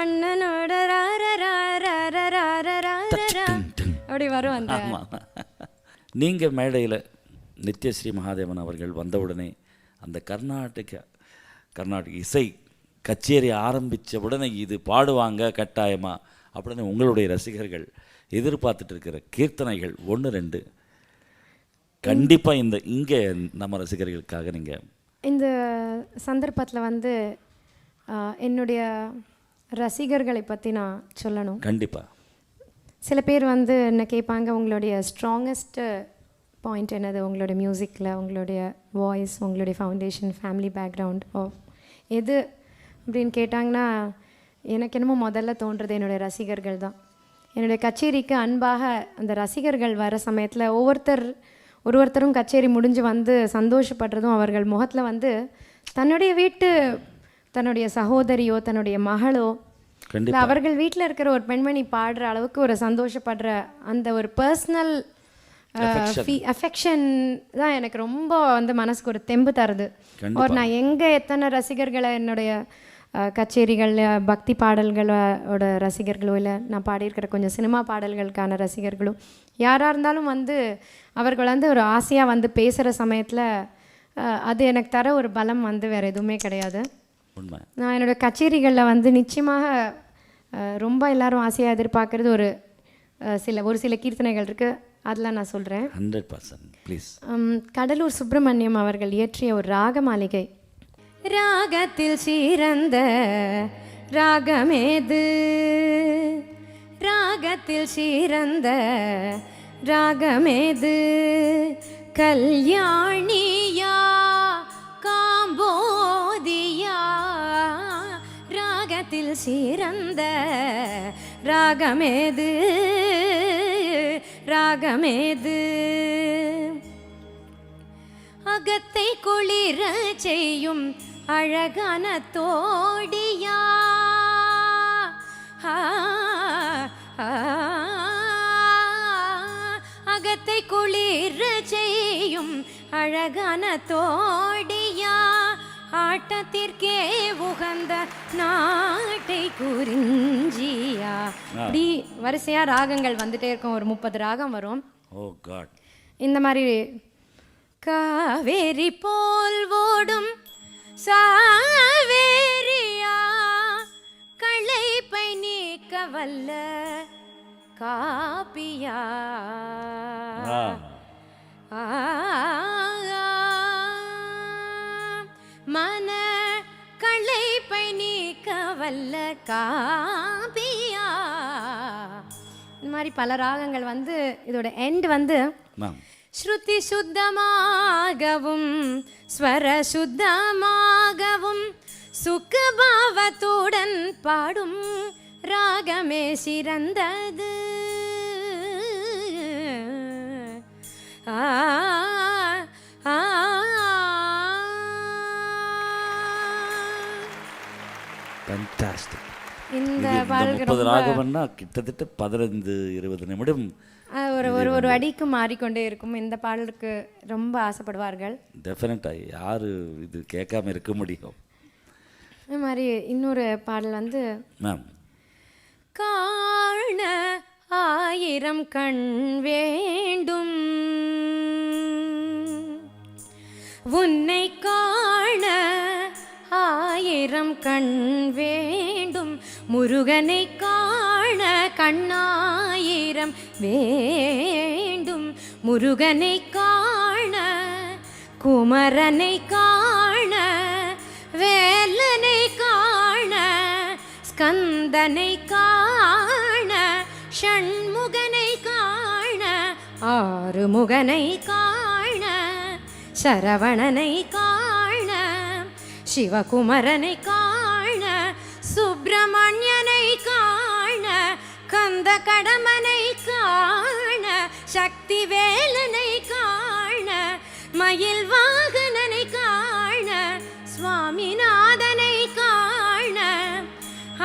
Speaker 1: அண்ணனோட அப்படி வரும் அந்த.
Speaker 2: நீங்கள் மேடையில் நித்யஸ்ரீ மகாதேவன் அவர்கள் வந்தவுடனே அந்த கர்நாடக இசை கச்சேரி ஆரம்பித்த உடனே இது பாடுவாங்க கட்டாயமா அப்படின்னு உங்களுடைய ரசிகர்கள் எதிர்பார்த்துட்டு இருக்கிற கீர்த்தனைகள் 1-2 கண்டிப்பாக இங்கே நம்ம ரசிகர்களுக்காக நீங்கள்
Speaker 1: இந்த சந்தர்ப்பத்தில் வந்து என்னுடைய ரசிகர்களை பற்றி நான் சொல்லணும்.
Speaker 2: கண்டிப்பாக
Speaker 1: சில பேர் வந்து என்ன கேட்பாங்க, உங்களுடைய ஸ்ட்ராங்கஸ்ட்டு பாயிண்ட் என்னது உங்களுடைய மியூசிக்கில், உங்களுடைய வாய்ஸ், உங்களுடைய ஃபவுண்டேஷன், ஃபேமிலி பேக்ரவுண்ட் எது அப்படின்னு கேட்டாங்கன்னா எனக்கு என்னமோ முதல்ல தோன்றுறது என்னுடைய ரசிகர்கள் தான். என்னுடைய கச்சேரிக்கு அன்பாக அந்த ரசிகர்கள் வர சமயத்தில் ஒருத்தரும் கச்சேரி முடிஞ்சு வந்து சந்தோஷப்படுறதும், அவர்கள் முகத்தில் வந்து தன்னுடைய சகோதரியோ தன்னுடைய மகளோ இல்லை அவர்கள் வீட்டில் இருக்கிற ஒரு பெண்மணி பாடுற அளவுக்கு ஒரு சந்தோஷப்படுற அந்த ஒரு பர்சனல் அஃபெக்ஷன் தான் எனக்கு ரொம்ப வந்து மனசுக்கு ஒரு தெம்பு தருது. ஒரு நான் எங்கே எத்தனை ரசிகர்களை என்னுடைய கச்சேரிகளில் பக்தி பாடல்களோட ரசிகர்களோ இல்லை நான் பாடியிருக்கிற கொஞ்சம் சினிமா பாடல்களுக்கான ரசிகர்களோ யாராக இருந்தாலும் வந்து அவர்கள் வந்து ஒரு ஆசையாக வந்து பேசுகிற சமயத்தில் அது எனக்கு தர ஒரு பலம் வந்து வேறு எதுவுமே கிடையாது. நான் என்னோடய கச்சேரிகளில் வந்து நிச்சயமாக ரொம்ப எல்லாரும் ஆசையாக எதிர்பார்க்குறது ஒரு சில கீர்த்தனைகள் இருக்குது. அதெல்லாம் நான் சொல்கிறேன்.
Speaker 2: 100% ப்ளீஸ்.
Speaker 1: கடலூர் சுப்பிரமணியம் அவர்கள் இயற்றிய ஒரு ராக மாளிகை. ராகத்தில் சிறந்த ராகமேது, ராகத்தில் சிறந்த ராகமேது, கல்யாணியா காம்போதியா, ராகத்தில் சிறந்த ராகமேது ராகமேது, அகத்தை குளிர செய்யும் அழகான தோடியா, அகத்தை குளிர செய்யும் அழகான தோடியா, ஆட்டத்திற்கே உகந்த நாட்டை குறிஞ்சியா. அப்படி வரிசையா ராகங்கள் வந்துட்டே இருக்கும். ஒரு 30 ராகம் வரும்.
Speaker 2: ஓ காட்.
Speaker 1: இந்த மாதிரி காவேரி போல் ஓடும் சாவேரியா, களைப்பை நீக்க வல்ல காப்பியா, மன களைப்பை நீக்க வல்ல காப்பியா. இந்த மாதிரி பல ராகங்கள் வந்து இதோட எண்ட் வந்து ஸ்ருதி சுத்தமாகவும் ஸ்வர சுத்தமாகவும் சுகபாவத்துடன் பாடும் ராகமே சிறந்தது. ஆ ஆ
Speaker 2: ஃபேண்டாஸ்டிக்.
Speaker 1: இந்த பாடலுக்கு
Speaker 2: 30 ராகவன்னா கிட்டத்தட்ட 15-20 நிமிடம்
Speaker 1: ஒரு ஒரு ஒரு அடிக்கு மாறிக்கொண்டே இருக்கும். இந்த பாடலுக்கு ரொம்ப ஆசைப்படுவார்கள்.
Speaker 2: டெஃபினட்டாக யார் இது கேட்காம இருக்க முடியும்?
Speaker 1: அதே மாதிரி இன்னொரு பாடல் வந்து
Speaker 2: மேம்,
Speaker 1: காண 1000 கண் வேண்டும், உன்னை காண 1000 கண் வேண்டும், முருகனை காண கண்ணாயிரம் வேண்டும், முருகனை காண குமரனை காண வேலனை காண ஸ்கந்தனை காண ஷண்முகனை காண ஆறுமுகனை காண சரவணனை காண சிவகுமரனை காண சுப்பிரமணியனை காண கந்த கடமனை காண சக்தி வேலனை காண மயில் வாகனனை காண சுவாமிநாதனை காண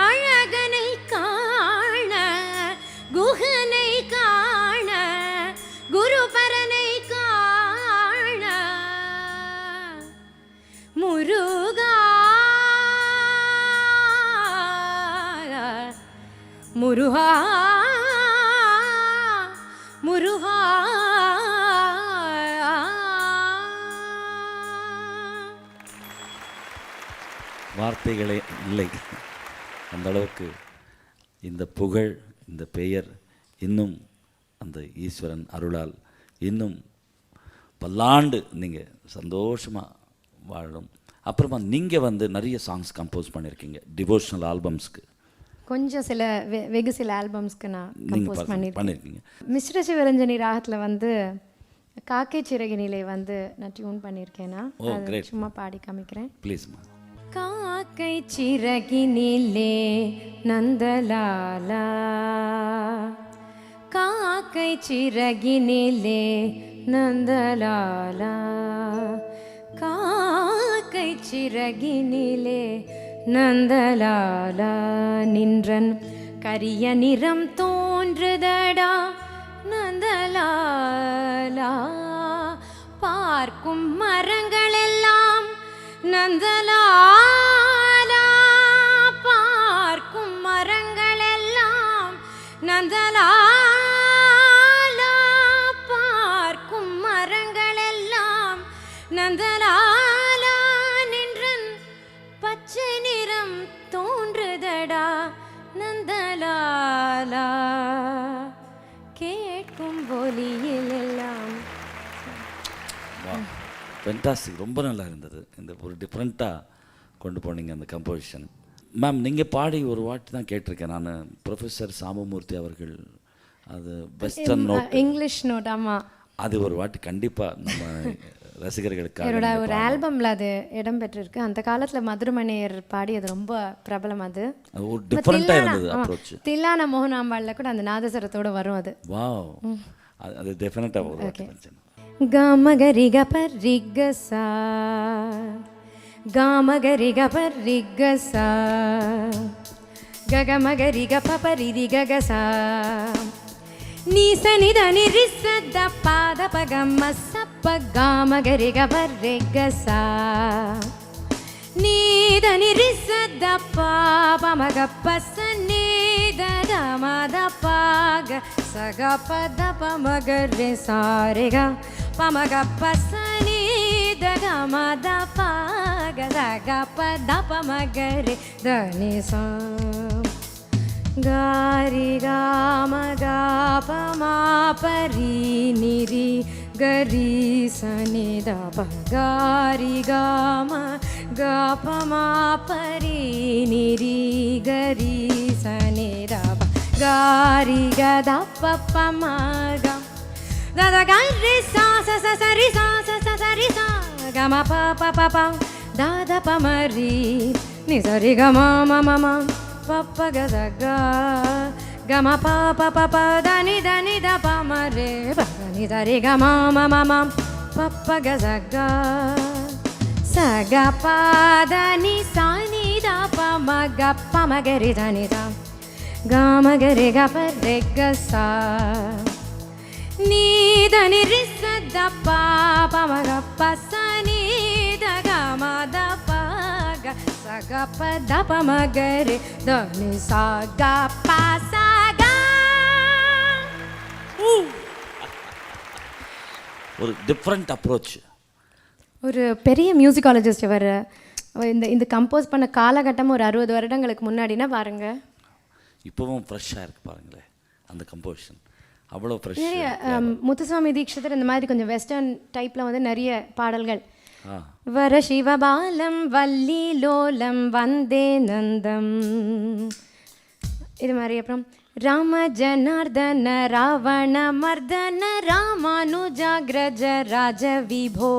Speaker 1: அழகனை காண குஹனை காண குருபரனை காண முருகா முருகா முருகா
Speaker 2: வார்த்தைகளே இல்லை. அந்த அளவுக்கு இந்த புகழ், இந்த பெயர் இன்னும் அந்த ஈஸ்வரன் அருளால் இன்னும் பல்லாண்டு நீங்கள் சந்தோஷமாக வாழும். அப்புறமா நீங்கள் வந்து நிறைய சாங்ஸ் கம்போஸ் பண்ணியிருக்கீங்க டிவோஷனல் ஆல்பம்ஸ்க்கு.
Speaker 1: கொஞ்சம் சில வெகு சில ஆல்பம்ஸ்க்கு நான் கம்போஸ்
Speaker 2: பண்ணியிருக்கீங்க.
Speaker 1: மிஸ்ர சிவரஞ்சனி ராகத்தில் வந்து காக்கை சிறகினிலே வந்து நான் டியூன் பண்ணியிருக்கேன்னா சும்மா பாடி காமிக்கிறேன்.
Speaker 2: ப்ளீஸ்மா.
Speaker 1: காக்கை சிறகினிலே நந்தலாலா, காக்கை சிறகினிலே நந்தலாலா, காக்கை சிறகினிலே நந்தலாலா, நின்றன் கரிய நிறம் தோன்றுதடா நந்தலாலா, பார்க்கும் மரங்களெல்லாம் நந்தலாலா, பார்க்கும் மரங்களெல்லாம் நந்தலாலா, பார்க்கும் மரங்களெல்லாம் நந்தலாலா, நின்றன் பச்சை நிறம் தோன்றுதடா நந்தலாலா, கேட்கும் ஒலியில் எல்லாம்.
Speaker 2: ஃபென்டாஸ்டிக். ரொம்ப நல்லா இருந்தது. இந்த ஒரு டிஃப்ரெண்ட்டாக கொண்டு போனீங்க அந்த கம்போசிஷன். மேம், நீங்கள் பாடி ஒரு வாட்டி தான் கேட்டிருக்கேன் நான். ப்ரொஃபஸர் சாமமூர்த்தி அவர்கள் அது வெஸ்டர்ன் நோட்,
Speaker 1: இங்கிலீஷ் நோட். ஆமாம்,
Speaker 2: அது ஒரு வாட்டி கண்டிப்பாக நம்ம ரசிகர்களுக்காக
Speaker 1: என்னோட ஒரு ஆல்பமில் அது இடம் பெற்றிருக்கு. அந்த காலத்தில் மதுரமணியர் பாடி அது ரொம்ப பிரபலம். அது
Speaker 2: ஒரு டிஃப்ரெண்ட்டாக இருந்தது அப்ரோச்.
Speaker 1: தில்லான மோகனாம்பாளில் கூட அந்த நாதஸ்வரத்தோடு வரும். அது
Speaker 2: வாவ், அது டெஃபினட்டாக ஒரு வாட்டி இருந்துச்சு.
Speaker 1: காமகரிக பர்ரிகசா, காமகரிக பர்ரிகசா, ககமகரிக பபரிதி ககசா, நீசனித நிரிசத பாத பகம சப்ப காமகரிக பர்ரிகசா, நீத நிரிசத பாபமக பச நீத கமத பாக சக பத பமகரி சாரிக பமக பசனி தகமத பாக சக பத பமகரி தனி சா, காரி காம காபமா பரி நிரி கரி சனி தப, காரி காம காபமா பரி நிரி கரி சனி தப, காரி கத பப்பமக தத கரி சா ச ச சரி சா ச ச சரி சா கம ப ப ப ப தத பமரி நி சரி கம ம ம ம பப்ப கத க gama pa pa pa pa da ni da pa ma re pa da ni da re ga ma ma ma ma pa pa ga za ga sa ga pa da ni sa ni da pa ma ga pa ma ga re da ni da ga ma ga re ga pa re ga sa ni da ni re sa da pa pa ma ga pa sa ni da ga ma da pa ga sa ga pa da pa ma ga re da ni sa ga pa sa ga.
Speaker 2: ஒரு different approach.
Speaker 1: ஒரு பெரிய musicologist அவர் இந்த இந்த compose பண்ண காலகட்டம் ஒரு 60 வருடங்களுக்கு முன்னாடினா பாருங்க.
Speaker 2: இப்போவும் ஃப்ரெஷ்ஷாக இருக்குது பாருங்களேன் அந்த கம்போசிஷன் அவ்வளோ ஃப்ரெஷ்.
Speaker 1: நிறைய முத்துசுவாமி தீட்சிதர் இந்த மாதிரி கொஞ்சம் வெஸ்டர்ன் டைப்பில் வந்து நிறைய பாடல்கள். வர சிவபாலம் வள்ளி லோலம் வந்தே நந்தம் இது மாதிரி. அப்புறம் ராம ஜனார்தன ராவண மர்தன ராமானுஜாக்ரஜ ராஜ விபோ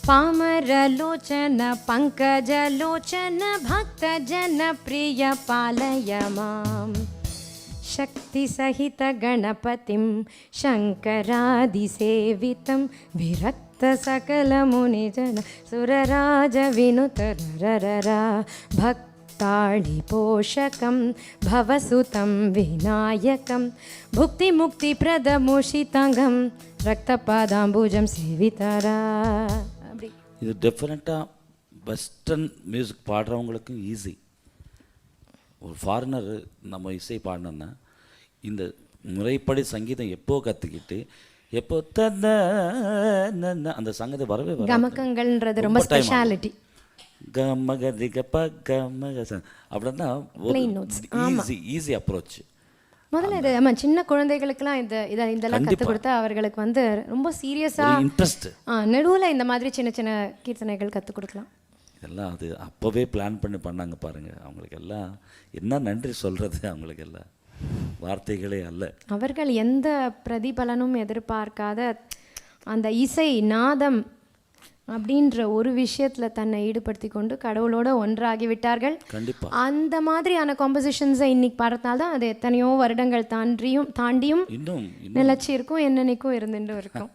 Speaker 1: பாமரலோச்சன பங்கஜலோச்சன பக்த ஜன பிரிய பாலய மாம் शक्ति सहित गणपतिं शङ्करादिसेवितं विरक्त सकल मुनिजन सुरराज विनुत रररा भक्ताळि पोषकं भवसुतं विनायकं भुक्तिमुक्तिप्रदमोषिताङ्गं रक्तपादाम्बुजं सेवितारा. அப்படி
Speaker 2: இது டெஃபினட்டாக வெஸ்டர்ன் மியூசிக் பாடுறவங்களுக்கும் ஈஸி. ஒரு ஃபாரினர் நம்ம இசை பாடணுன்னா இந்த முறைப்படி சங்கீதம் எப்போ கற்றுக்கிட்டு எப்போ அந்த சங்கீதம் வரவே வர
Speaker 1: கமகங்கள்ன்றது ரொம்ப ஸ்பெஷாலிட்டி.
Speaker 2: கமகதிகப்ப கமக அப்படின்னா ஈஸி அப்ரோச்.
Speaker 1: முதல்ல இது நம்ம சின்ன குழந்தைகளுக்கெல்லாம் இதெல்லாம் கற்றுக் கொடுத்தா அவர்களுக்கு வந்து ரொம்ப சீரியஸாக
Speaker 2: இன்ட்ரெஸ்ட்
Speaker 1: நடுவில் இந்த மாதிரி சின்ன சின்ன கீர்த்தனைகள் கற்றுக் கொடுக்கலாம்.
Speaker 2: இதெல்லாம் அது அப்போவே பிளான் பண்ணாங்க பாருங்கள். அவங்களுக்கு எல்லாம் என்ன நன்றி சொல்கிறது, அவங்களுக்கு எல்லாம் வார்த்தைகளே அல்ல.
Speaker 1: அவர்கள் எந்த பிரதிபலனும் எதிர்பார்க்காத அந்த இசை நாதம் அப்படின்ற ஒரு விஷயத்தில் தன்னை ஈடுபடுத்தி கொண்டு கடவுளோட ஒன்றாகி விட்டார்கள்.
Speaker 2: கண்டிப்பாக
Speaker 1: அந்த மாதிரியான காம்போசிஷன்ஸை இன்னைக்கு பாடுறதுனால தான் அது எத்தனையோ வருடங்கள் தாண்டியும்
Speaker 2: இன்னும்
Speaker 1: நிலச்சி இருக்கும், என்னன்னைக்கும் இருந்துட்டு இருக்கும்.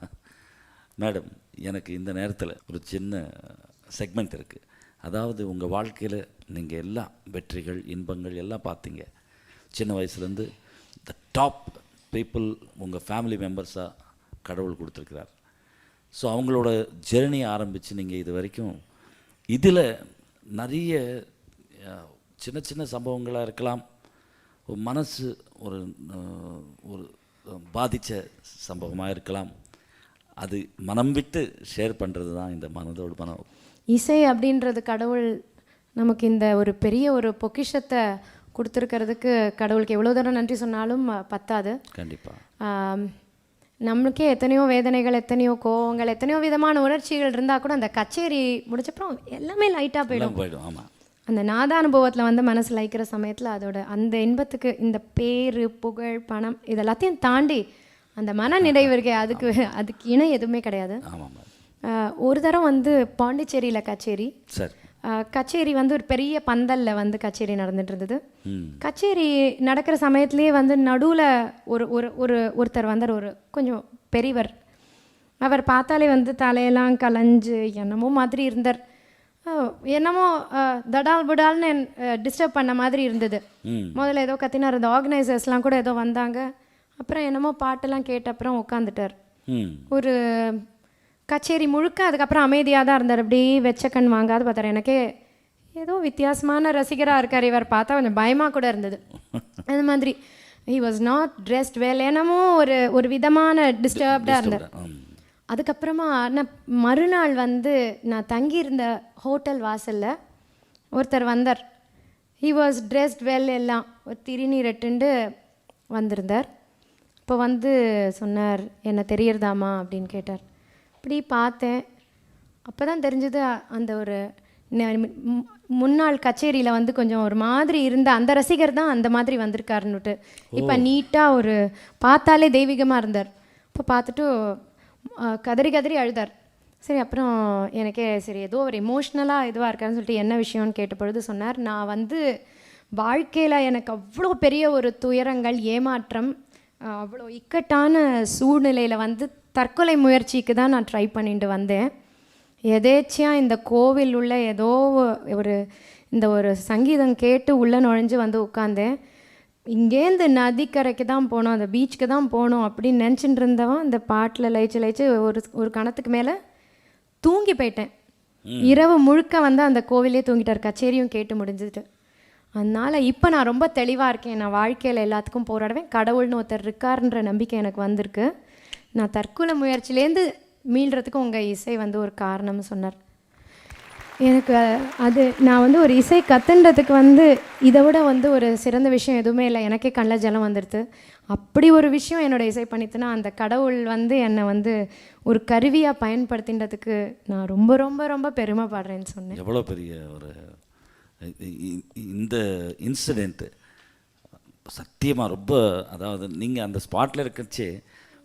Speaker 2: மேடம், எனக்கு இந்த நேரத்தில் ஒரு சின்ன செக்மெண்ட் இருக்குது. அதாவது உங்கள் வாழ்க்கையில் நீங்கள் எல்லா வெற்றிகள் இன்பங்கள் எல்லாம் பார்த்தீங்க. சின்ன வயசுலேருந்து த டாப் பீப்புள் உங்கள் ஃபேமிலி மெம்பர்ஸாக கடவுள் கொடுத்துருக்கிறார். ஸோ அவங்களோட ஜெர்னி ஆரம்பித்து நீங்கள் இது வரைக்கும் இதில் நிறைய சின்ன சின்ன சம்பவங்களாக இருக்கலாம், ஒரு மனசு ஒரு பாதித்த சம்பவமாக இருக்கலாம். அது மனம் விட்டு ஷேர் பண்ணுறது தான் இந்த மனதோடு மனம்.
Speaker 1: இசை அப்படின்றது கடவுள் நமக்கு இந்த ஒரு பெரிய ஒரு பொக்கிஷத்தை கொடுத்துருக்கிறதுக்கு கடவுளுக்கு எவ்வளோ தூரம் நன்றி சொன்னாலும் பத்தாது.
Speaker 2: கண்டிப்பாக
Speaker 1: நம்மளுக்கே எத்தனையோ வேதனைகள், எத்தனையோ கோவங்கள், எத்தனையோ விதமான உணர்ச்சிகள் இருந்தால் கூட அந்த கச்சேரி முடிச்சப்பறம் எல்லாமே லைட்டாக போயிடும்.
Speaker 2: ஆமாம்,
Speaker 1: அந்த நாதானுபவத்தில் வந்து மனசு லைக்கிற சமயத்தில் அதோட அந்த இன்பத்துக்கு இந்த பேர் புகழ் பணம் இதெல்லாத்தையும் தாண்டி அந்த மன நிறைவு இருக்கே, அதுக்கு இணை எதுவுமே கிடையாது. ஒரு தரம் வந்து பாண்டிச்சேரியில் கச்சேரி வந்து ஒரு பெரிய பந்தலில் வந்து கச்சேரி நடந்துட்டு இருந்தது. கச்சேரி நடக்கிற சமயத்துலேயே வந்து நடுவில் ஒருத்தர் வந்தார், ஒரு கொஞ்சம் பெரியவர். அவர் பார்த்தாலே வந்து தலையெல்லாம் கலைஞ்சு என்னமோ மாதிரி இருந்தார். என்னமோ தடால் புடால்னு டிஸ்டர்ப் பண்ண மாதிரி இருந்தது. முதல்ல ஏதோ கத்தினார், அந்த ஆர்கனைசர்ஸ்லாம் கூட ஏதோ வந்தாங்க. அப்புறம் என்னமோ பாட்டெல்லாம் கேட்ட அப்புறம் உட்காந்துட்டார். ஒரு கச்சேரி முழுக்க அதுக்கப்புறம் அமைதியாக தான் இருந்தார். அப்படியே வெச்ச கண் வாங்காது பார்த்தார். எனக்கே ஏதோ வித்தியாசமான ரசிகராக இருக்கார் இவர், பார்த்தா கொஞ்சம் பயமாக கூட இருந்தது. அது மாதிரி ஹி வாஸ் நாட் ட்ரெஸ்ட் வெல், என்னமோ ஒரு விதமான டிஸ்டர்ப்டாக இருந்தார். அதுக்கப்புறமா நான் மறுநாள் வந்து நான் தங்கியிருந்த ஹோட்டல் வாசலில் ஒருத்தர் வந்தார். ஹி வாஸ் ட்ரெஸ்ட் வெல், எல்லாம் ஒரு திருநீரட்டுண்டு வந்திருந்தார். இப்போ வந்து சொன்னார், என்ன தெரியறதாமா அப்படின்னு கேட்டார். அப்படி பார்த்தேன், அப்போ தான் தெரிஞ்சது அந்த ஒரு முன்னாள் கச்சேரியில் வந்து கொஞ்சம் ஒரு மாதிரி இருந்த அந்த ரசிகர் தான் அந்த மாதிரி வந்திருக்காருன்னுட்டு. இப்போ நீட்டாக ஒரு பார்த்தாலே தெய்வீகமாக இருந்தார். இப்போ பார்த்துட்டு கதறி அழுதார். சரி, அப்புறம் எனக்கே சரி ஏதோ ஒரு எமோஷ்னலாக இதுவாக இருக்காருன்னு சொல்லிட்டு என்ன விஷயம்னு கேட்ட பொழுது சொன்னார், நான் வந்து வாழ்க்கையில் எனக்கு அவ்வளோ பெரிய ஒரு துயரங்கள், ஏமாற்றம், அவ்வளோ இக்கட்டான சூழ்நிலையில் வந்து தற்கொலை முயற்சிக்கு தான் நான் ட்ரை பண்ணிட்டு வந்தேன். எதேச்சியாக இந்த கோவில் உள்ள ஏதோ ஒரு சங்கீதம் கேட்டு உள்ளே நுழைஞ்சு வந்து உட்காந்தேன். இங்கேருந்து நதிக்கரைக்கு தான் போனோம், அந்த பீச்சுக்கு தான் போகணும் அப்படின்னு நினச்சிட்டு இருந்தவன் இந்த பாட்டில் லயிச்சு ஒரு கணத்துக்கு மேலே தூங்கி போயிட்டேன். இரவு முழுக்க வந்து அந்த கோவிலே தூங்கிட்டார், கச்சேரியும் கேட்டு முடிஞ்சிட்டு. அதனால் இப்போ நான் ரொம்ப தெளிவாக இருக்கேன். நான் வாழ்க்கையில் எல்லாத்துக்கும் போராடுவேன், கடவுள்னு ஒருத்தர் இருக்காருன்ற நம்பிக்கை எனக்கு வந்திருக்கு. நான் தற்கொலை முயற்சியிலேருந்து மீள்றதுக்கு உங்கள் இசை வந்து ஒரு காரணம்னு சொன்னார். எனக்கு அது நான் வந்து ஒரு இசை கற்றுன்றதுக்கு வந்து இதை விட வந்து ஒரு சிறந்த விஷயம் எதுவுமே இல்லை. எனக்கே கண்ணில் ஜலம் வந்துடுது. அப்படி ஒரு விஷயம் என்னோடய இசை பண்ணிட்டுனா அந்த கடவுள் வந்து என்னை வந்து ஒரு கருவியாக பயன்படுத்தின்றதுக்கு நான் ரொம்ப ரொம்ப ரொம்ப பெருமைப்படுறேன்னு சொன்னேன்.
Speaker 2: எவ்வளோ பெரிய ஒரு இந்த இன்சிடெண்ட்டு சத்தியமாக ரொம்ப, அதாவது நீங்கள் அந்த ஸ்பாட்டில் இருக்கச்சே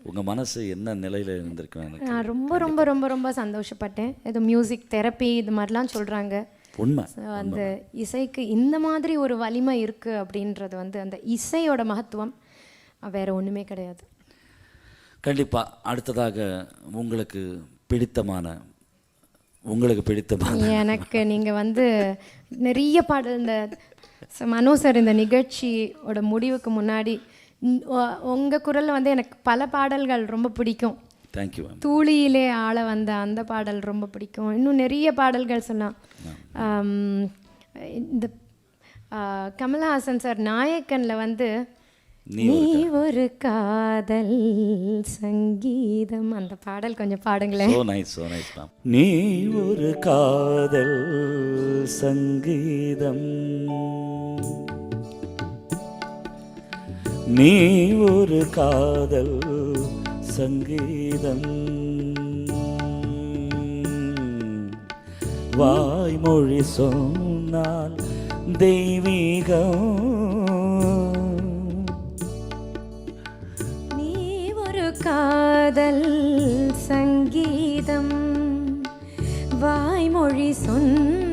Speaker 2: உங்கள் மனசு என்ன நிலையில் இருந்திருக்கேன்?
Speaker 1: நான் ரொம்ப ரொம்ப ரொம்ப ரொம்ப சந்தோஷப்பட்டேன். இது மியூசிக் தெரப்பி இது மாதிரிலாம் சொல்கிறாங்க.
Speaker 2: உண்மை.
Speaker 1: அந்த இசைக்கு இந்த மாதிரி ஒரு வலிமை இருக்குது அப்படின்றது வந்து அந்த இசையோட மகத்துவம் வேறு ஒன்றுமே கிடையாது.
Speaker 2: கண்டிப்பாக. அடுத்ததாக உங்களுக்கு பிடித்தமான
Speaker 1: எனக்கு நீங்கள் வந்து நிறைய பாடல் இந்த மனோ சார் இந்த நிகழ்ச்சியோட முடிவுக்கு முன்னாடி உங்கள் குரலில் வந்து எனக்கு பல பாடல்கள் ரொம்ப பிடிக்கும்.
Speaker 2: தேங்க்யூ.
Speaker 1: தூளியிலே ஆள வந்த அந்த பாடல் ரொம்ப பிடிக்கும். இன்னும் நிறைய பாடல்கள் சொல்லலாம். இந்த கமல்ஹாசன் சார் நாயக்கனில் வந்து நீ ஒரு காதல் சங்கீதம், அந்த பாடல் கொஞ்சம் பாடுங்களேன்.
Speaker 2: நீ ஒரு காதல் சங்கீதம், நீ ஒரு காதல் சங்கீதம், வாய்மொழி சொன்னால் தெய்வீகம்,
Speaker 1: நீ ஒரு காதல் சங்கீதம், வாய்மொழி சொன்ன